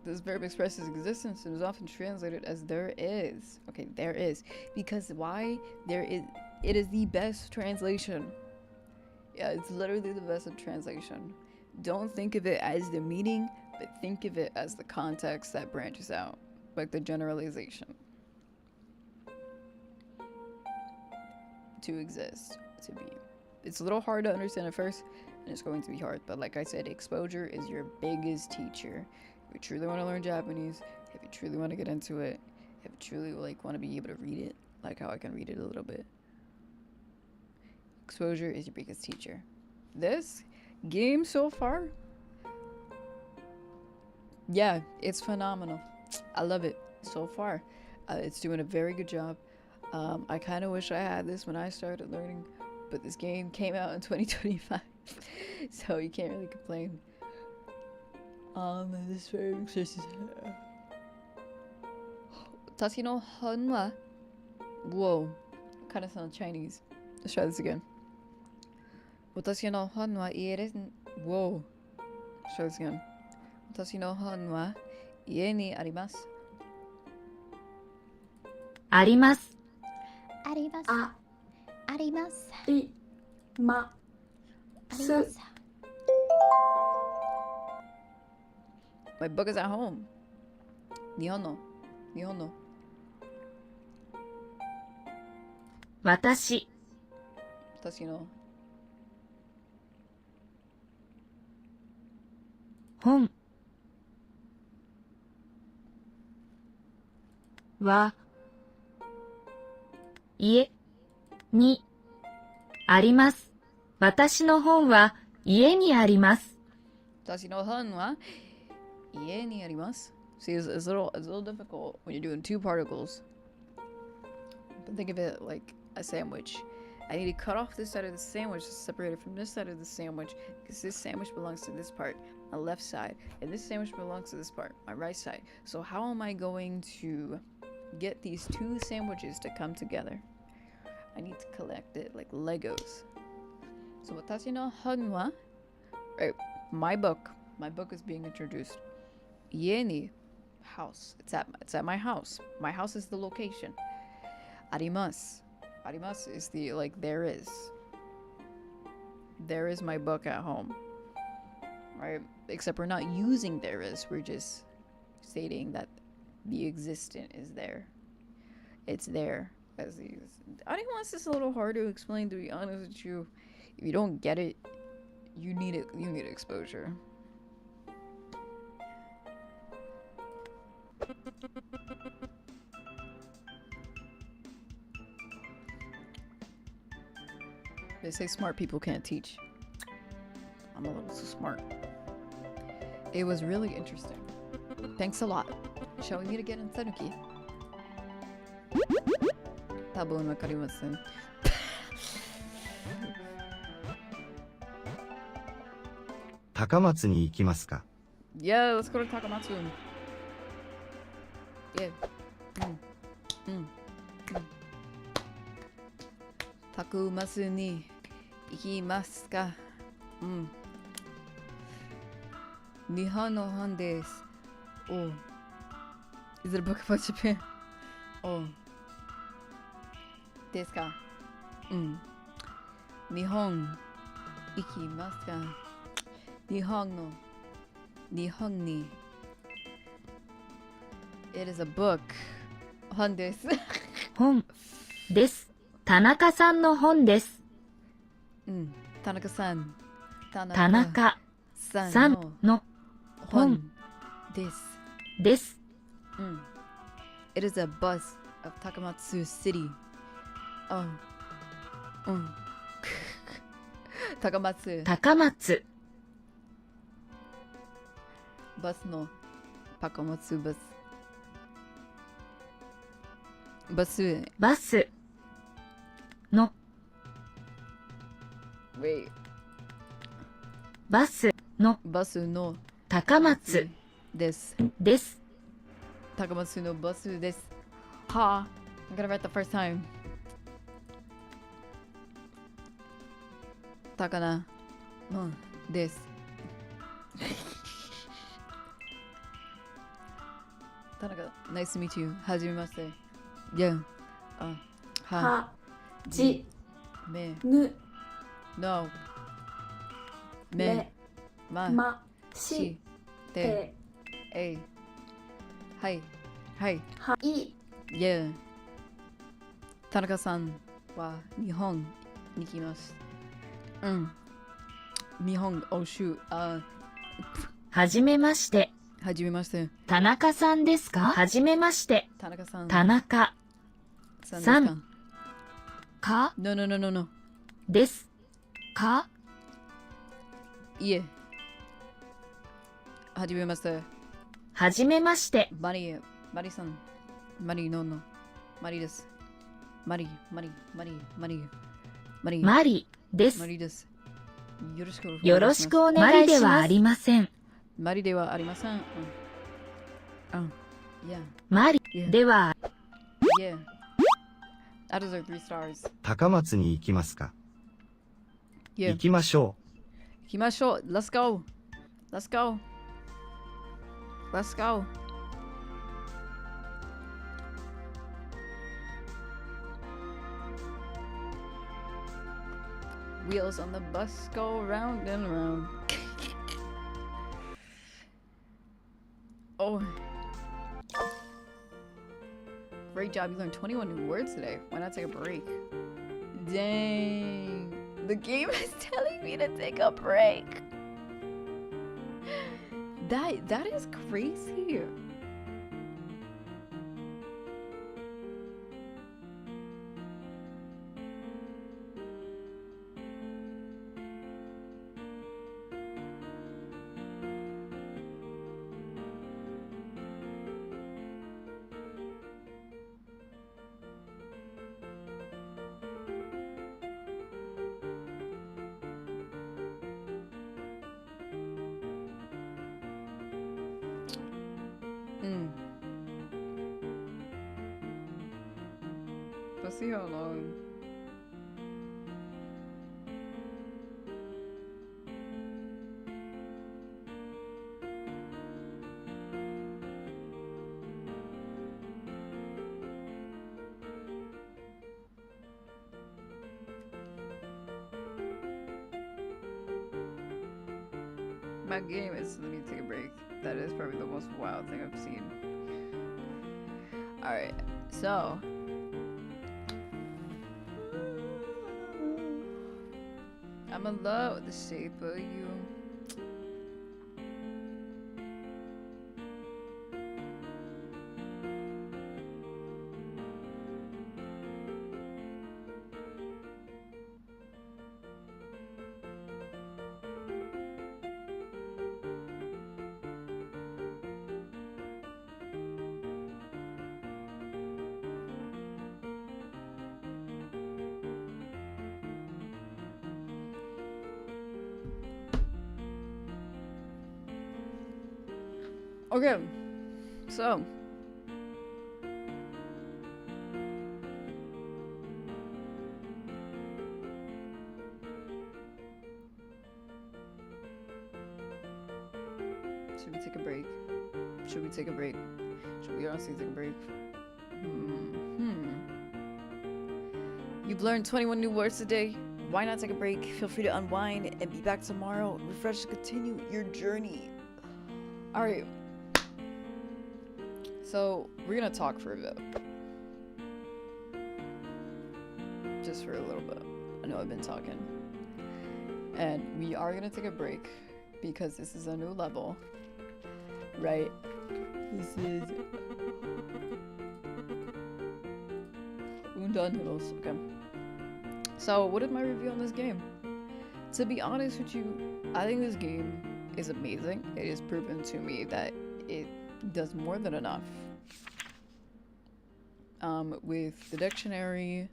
This verb expresses existence and is often translated as there is. Okay, there is. Because why? There is. It is the best translation. Yeah, it's literally the best of translation. Don't think of it as the meaning, but think of it as the context that branches out. Like the generalization. To exist. To be. It's a little hard to understand at first, and it's going to be hard. But like I said, exposure is your biggest teacher. If you truly want to learn Japanese, if you truly want to get into it, if you truly like want to be able to read it, like how I can read it a little bit. Exposure is your biggest teacher. This game so far, yeah, it's phenomenal. I love it so far. It's doing a very good job. I kind of wish I had this when I started learning, but this game came out in 2025, so you can't really complain. This very exercise. Tachi no hon wa. Whoa, kind of sounds Chinese. Let's try this again. Watashi no hon wa iere. Whoa. Let's try this again. Watashi no hon wa ie ni arimasu. あります。あります。ああります。りまありす。ます。 My book is at home. Nihon no. Nihon no. 私、 Watashi no. 本は家にあります。私の本は家にあります。 Watashi no hon wa ie ni arimasu. See, it's a little difficult when you're doing two particles. But think of it like a sandwich. I need to cut off this side of the sandwich to separate it from this side of the sandwich because this sandwich belongs to this part, my left side, and this sandwich belongs to this part, my right side. So how am I going to get these two sandwiches to come together? I need to collect it like Legos. So watashi no hon wa, right, my book is being introduced. Ie ni, house. It's at my house. My house is the location. Arimasu. Arimasu is the, like, there is. There is my book at home. Right? Except we're not using there is. We're just stating that the existent is there. It's there. As these. Arimasu is a little hard to explain, to be honest with you. If you don't get it, you need it. You need exposure. They say smart people can't teach. I'm a little too smart. It was really interesting. Thanks a lot. Shall we meet again in Sanuki? 多分わかりません。高松に行きますか？ Yeah, let's go to Takamatsu. Yeah. Takamatsu に行きますか？日本の本です。Oh. Is it a book about Japan? Oh. ですか？日本行きますか？日本に It is a book 本です本です。田中さんの本です。田中さん田中さんの本です。It is a bus of Takamatsu City.高松バスの高松バスの Wait バスの高松です高松のバスですはあ I'm gonna write the first time 高菜です田中 Nice to meet you はじめまして Yeah はじめぬ No めましてはいはい Yeah 田中さんは日本に来ます日本欧州はじめましてはじめまして田中さんですか？はじめまして田中さん田中さんか No ですか？いえはじめましてはじめましてマリさんマリですマリですマリですよろしくお願いします。マリではありません。マリではありませんマリでは Yeah That is our 3 stars 高松に行きますか？ Yeah 行きましょ行きましょう Let's go Wheels on the bus go round and round. Oh. Great job. You learned 21 new words today. Why not take a break? Dang. The game is telling me to take a break. That is crazy. Let's see how long. My game is let me take a break. That is probably the most wild thing I've seen. Alright, so I'm in love with the shape of you. Okay, so should we take a break? Should we take a break? Should we honestly take a break? You've learned 21 new words today. Why not take a break? Feel free to unwind and be back tomorrow. Refresh to continue your journey. Alright. So, we're gonna talk for a bit. Just for a little bit. I know I've been talking. And we are gonna take a break because this is a new level. Right? This is Undone Noodles. Okay. So, what is my review on this game? To be honest with you, I think this game is amazing. It has proven to me that it does more than enough. With the dictionary,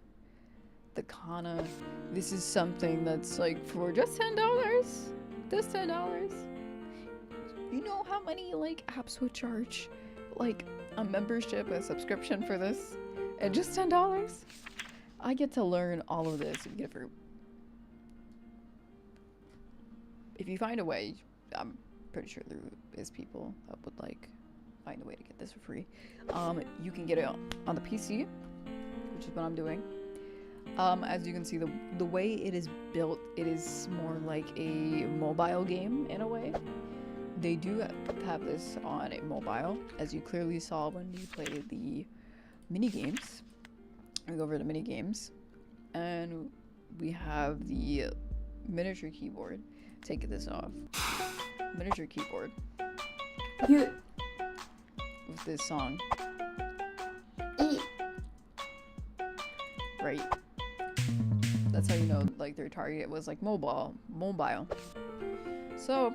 the kana, this is something that's like for just $10. Just $10. You know how many like apps would charge like a membership, a subscription for this? And just $10? I get to learn all of this and get it for. If you find a way, I'm pretty sure there is people that would like find a way to get this for free. You can get it on the PC, which is what I'm doing. As you can see, the way it is built, it is more like a mobile game in a way. They do have this on a mobile, as you clearly saw when we played the mini games. We go over the mini games, and we have the miniature keyboard. Take this off. Miniature keyboard. You. With this song. I. Right. That's how you know like their target was like mobile. So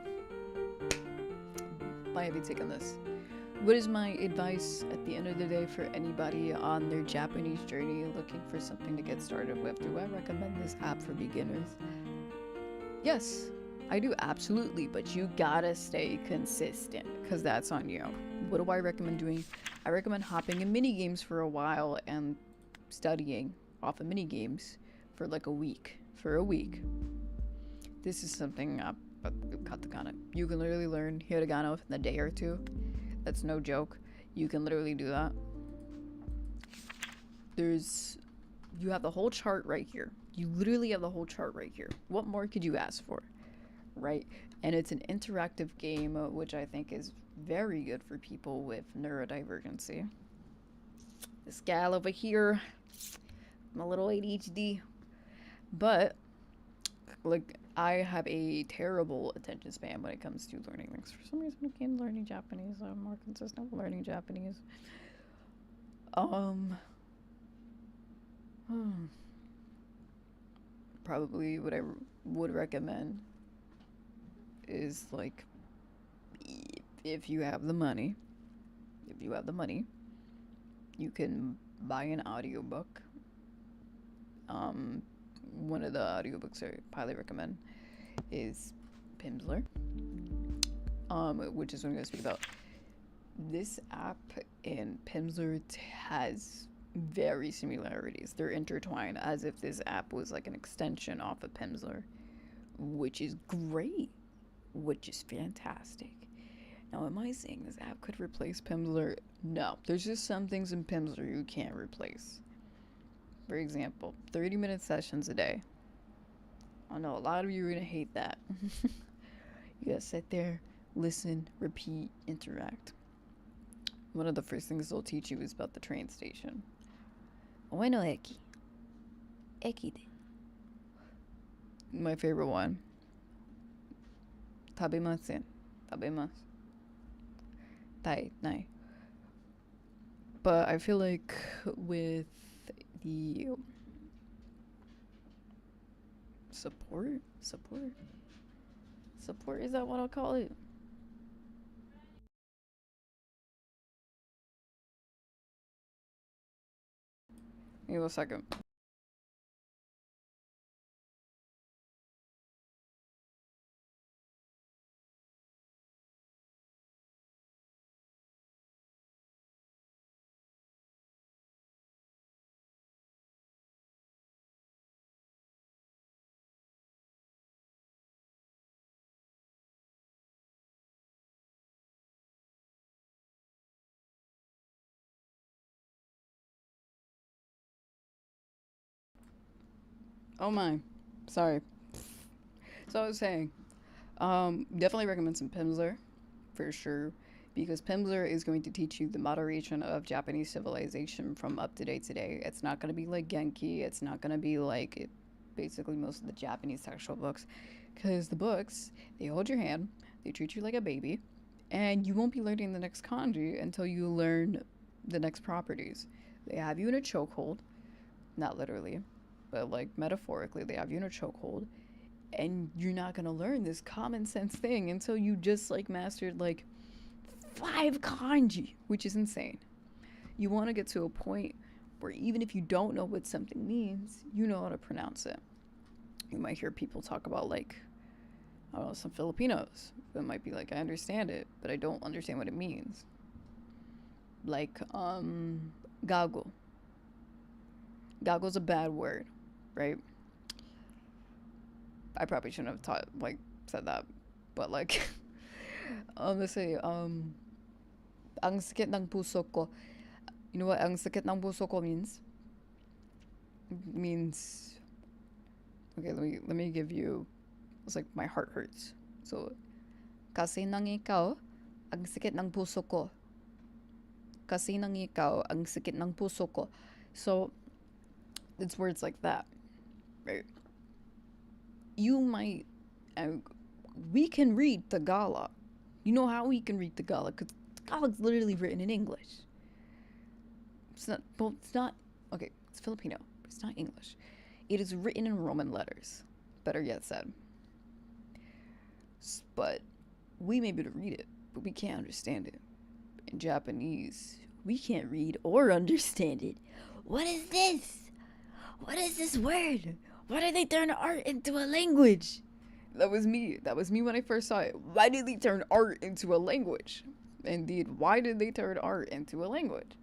why have you taken this? What is my advice at the end of the day for anybody on their Japanese journey looking for something to get started with? Do I recommend this app for beginners? Yes, I do, absolutely, but you gotta stay consistent because that's on you. What do I recommend doing? I recommend hopping in mini games for a while and studying off of mini games for like a week. For a week. This is something katakana. You can literally learn hiragana within a day or two. That's no joke. You can literally do that. You have the whole chart right here. You literally have the whole chart right here. What more could you ask for? Right? And it's an interactive game, which I think is very good for people with neurodivergency. This gal over here, my little ADHD. But, like, I have a terrible attention span when it comes to learning things. For some reason, I came learning Japanese. I'm more consistent with learning Japanese. Probably what I would recommend is, like, if you have the money, you can buy an audiobook. One of the audiobooks I highly recommend is Pimsleur, which is what I'm going to speak about. This app and Pimsleur has very similarities. They're intertwined as if this app was like an extension off of Pimsleur, which is great, which is fantastic. Now, am I saying this app could replace Pimsleur? No. There's just some things in Pimsleur you can't replace. For example, 30-minute sessions a day. I know a lot of you are going to hate that. You gotta sit there, listen, repeat, interact. One of the first things they'll teach you is about the train station. Oe no eki. Eki de. My favorite one. Tabemasen. Tabemasu. Tai, nai. But I feel like with the support, is that what I'll call it? Give me a second. Oh my. Sorry. So I was saying, definitely recommend some Pimsleur, for sure, because Pimsleur is going to teach you the moderation of Japanese civilization from up to date today. It's not going to be like Genki. It's not going to be like basically most of the Japanese textual books, because the books, they hold your hand, they treat you like a baby, and you won't be learning the next kanji until you learn the next properties. They have you in a chokehold, not literally, but like metaphorically, they have you in a chokehold, and you're not gonna learn this common sense thing until you just like mastered like 5 kanji, which is insane. You want to get to a point where even if you don't know what something means, you know how to pronounce it. You might hear people talk about like, I don't know, some Filipinos that might be like, I understand it, but I don't understand what it means. Like, gago. Gago's a bad word, right? I probably shouldn't have said that, but like, let's say, ang sakit ng puso ko. You know what ang sakit ng puso ko means? It means, okay, let me give you, it's like my heart hurts. So, kasi nang ikaw, ang sakit ng puso ko. Kasi nang ikaw, ang sakit ng puso ko. So, it's words like that, right? You might, we can read Tagalog. You know how we can read Tagalog? Because Tagalog's literally written in English. It's not, okay, it's Filipino, but it's not English. It is written in Roman letters, better yet said. But we may be able to read it, but we can't understand it. In Japanese, we can't read or understand it. What is this? What is this word? Why did they turn art into a language? That was me. That was me when I first saw it. Why did they turn art into a language? Indeed, why did they turn art into a language?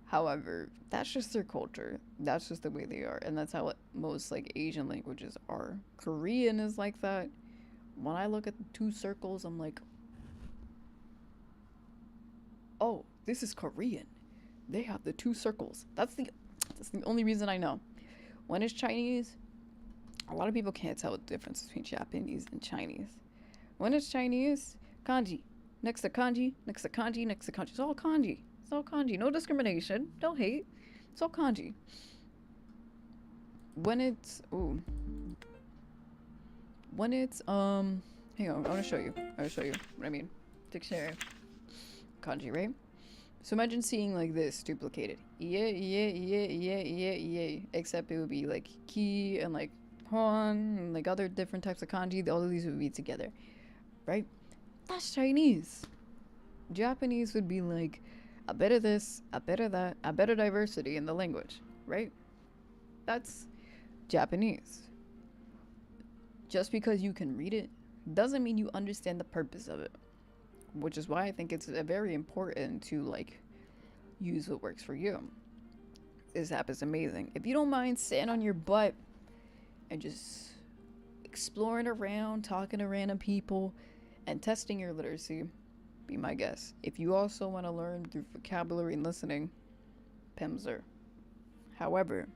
However, that's just their culture. That's just the way they are. And that's how most like Asian languages are. Korean is like that. When I look at the 2 circles, I'm like, oh, this is Korean. They have the 2 circles. That's the only reason I know. When it's Chinese, a lot of people can't tell the difference between Japanese and Chinese. When it's Chinese, kanji. Next to kanji, next to kanji, next to kanji. It's all kanji. It's all kanji. No discrimination. Don't hate. It's all kanji. When it's, hang on, I want to show you. What I mean. Dictionary. Kanji, right? So imagine seeing like this duplicated. Yeah. Except it would be like ki and like hon and like other different types of kanji. All of these would be together, right? That's Chinese. Japanese would be like a bit of this, a bit of that, a bit of diversity in the language, right? That's Japanese. Just because you can read it doesn't mean you understand the purpose of it. Which is why I think it's very important to like use what works for you. This app is amazing. If you don't mind sitting on your butt and just exploring around, talking to random people, and testing your literacy, be my guest. If you also want to learn through vocabulary and listening, Pimsleur. However,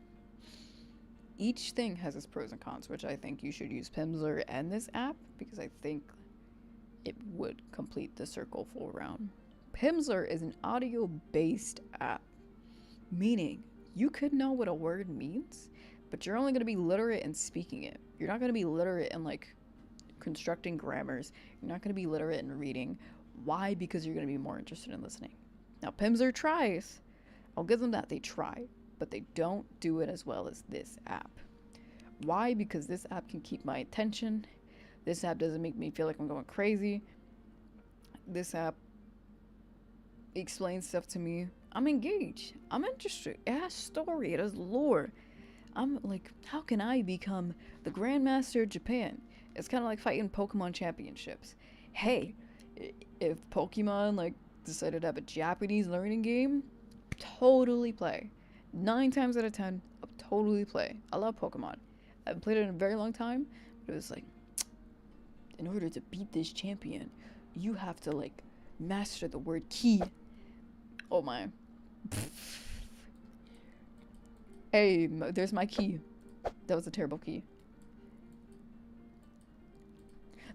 each thing has its pros and cons, which I think you should use Pimsleur and this app because I think it would complete the circle full round. Pimsleur is an audio-based app, meaning you could know what a word means, but you're only going to be literate in speaking it. You're not going to be literate in like constructing grammars. You're not going to be literate in reading. Why? Because you're going to be more interested in listening. Now, Pimsleur tries. I'll give them that. They try, but they don't do it as well as this app. Why? Because this app can keep my attention. This app doesn't make me feel like I'm going crazy. This app explains stuff to me. I'm engaged. I'm interested. It has story. It has lore. I'm like, how can I become the Grandmaster of Japan? It's kind of like fighting Pokemon championships. Hey, if Pokemon like decided to have a Japanese learning game, totally play. 9 times out of 10, I'll totally play. I love Pokemon. I haven't played it in a very long time, but it was like, in order to beat this champion, you have to like master the word ki. Oh my. Hey, there's my key. That was a terrible key.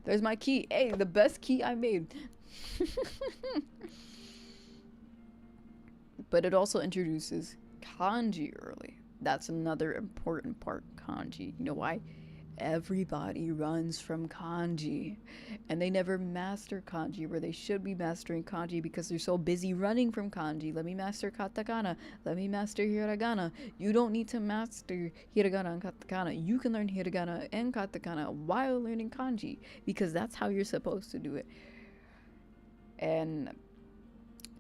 There's my key. Hey, the best key I made. But it also introduces kanji early. That's another important part, kanji. You know why? Everybody runs from kanji. And they never master kanji where they should be mastering kanji because they're so busy running from kanji. Let me master katakana. Let me master hiragana. You don't need to master hiragana and katakana. You can learn hiragana and katakana while learning kanji because that's how you're supposed to do it. And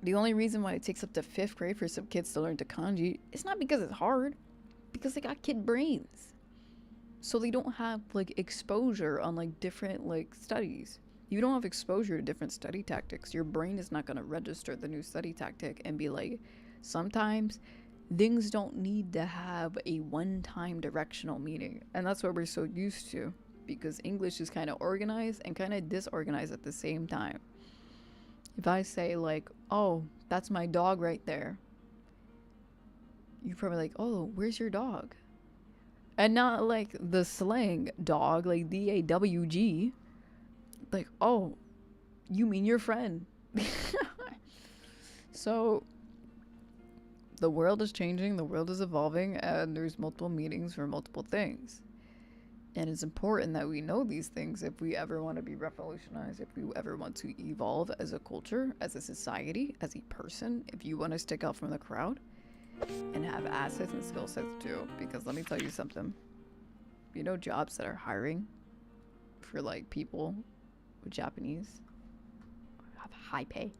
the only reason why it takes up to 5th grade for some kids to learn to kanji is not because it's hard, because they got kid brains. So they don't have like exposure on like different like studies. You don't have exposure to different study tactics. Your brain is not going to register the new study tactic and be like, sometimes things don't need to have a one-time directional meaning. And that's what we're so used to because English is kind of organized and kind of disorganized at the same time. If I say like, oh, that's my dog right there, you're probably like, oh, where's your dog? And not like the slang dog, like DAWG. Like, oh, you mean your friend. So the world is changing, the world is evolving, and there's multiple meanings for multiple things. And it's important that we know these things if we ever want to be revolutionized, if we ever want to evolve as a culture, as a society, as a person, if you want to stick out from the crowd and have assets and skill sets too. Because let me tell you something. You know jobs that are hiring for like people with Japanese have high pay.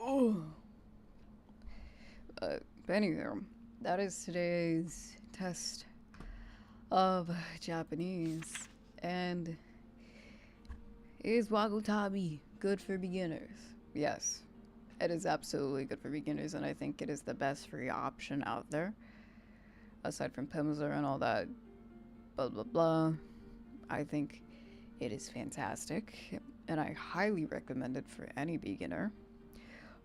Oh. But anyway, that is today's test of Japanese. And is Wagotabi good for beginners? Yes, it is absolutely good for beginners, and I think it is the best free option out there. Aside from Pimsleur and all that blah blah blah, I think it is fantastic, and I highly recommend it for any beginner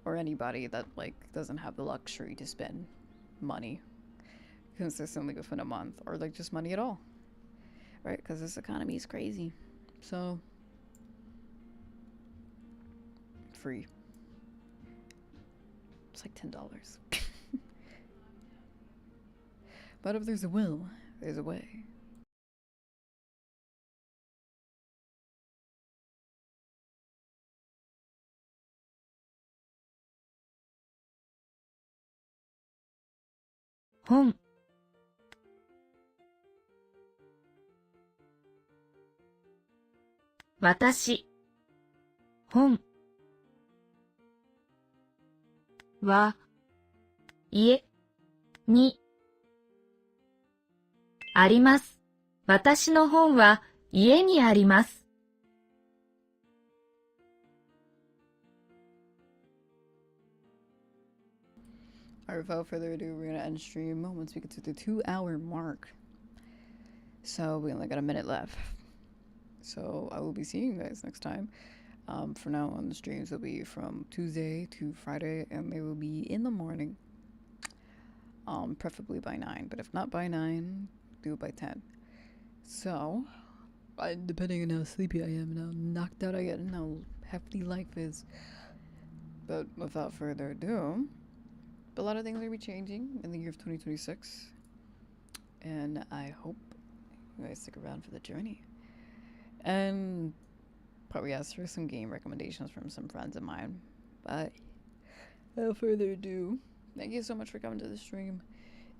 or anybody that like doesn't have the luxury to spend money consistently within a month, or like just money at all, right? Because this economy is crazy. So free. It's like $10. But if there's a will, there's a way. Hon. Watashi. Hon. Wa. Ie. Ni. あります。私の本は家にあります。Alright, without further ado, we're gonna end stream once we get to the 2-hour mark. So we only got a minute left. So I will be seeing you guys next time. For now on, the streams will be from Tuesday to Friday, and they will be in the morning. Preferably by 9, but if not by 9, do it by 10. So, depending on how sleepy I am and how knocked out I get and how hefty life is. But without further ado, a lot of things are going to be changing in the year of 2026. And I hope you guys stick around for the journey. And probably ask for some game recommendations from some friends of mine. But without further ado, thank you so much for coming to the stream.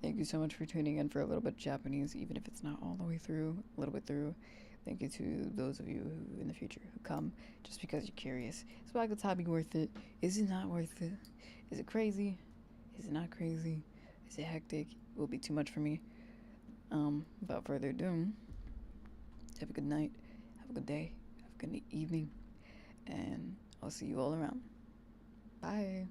Thank you so much for tuning in for a little bit of Japanese, even if it's not all the way through, a little bit through. Thank you to those of you who, in the future, who come just because you're curious. Is Wagotabi worth it? Is it not worth it? Is it crazy? Is it not crazy? Is it hectic? Will it be too much for me? Without further ado, have a good night, have a good day, have a good evening, and I'll see you all around. Bye.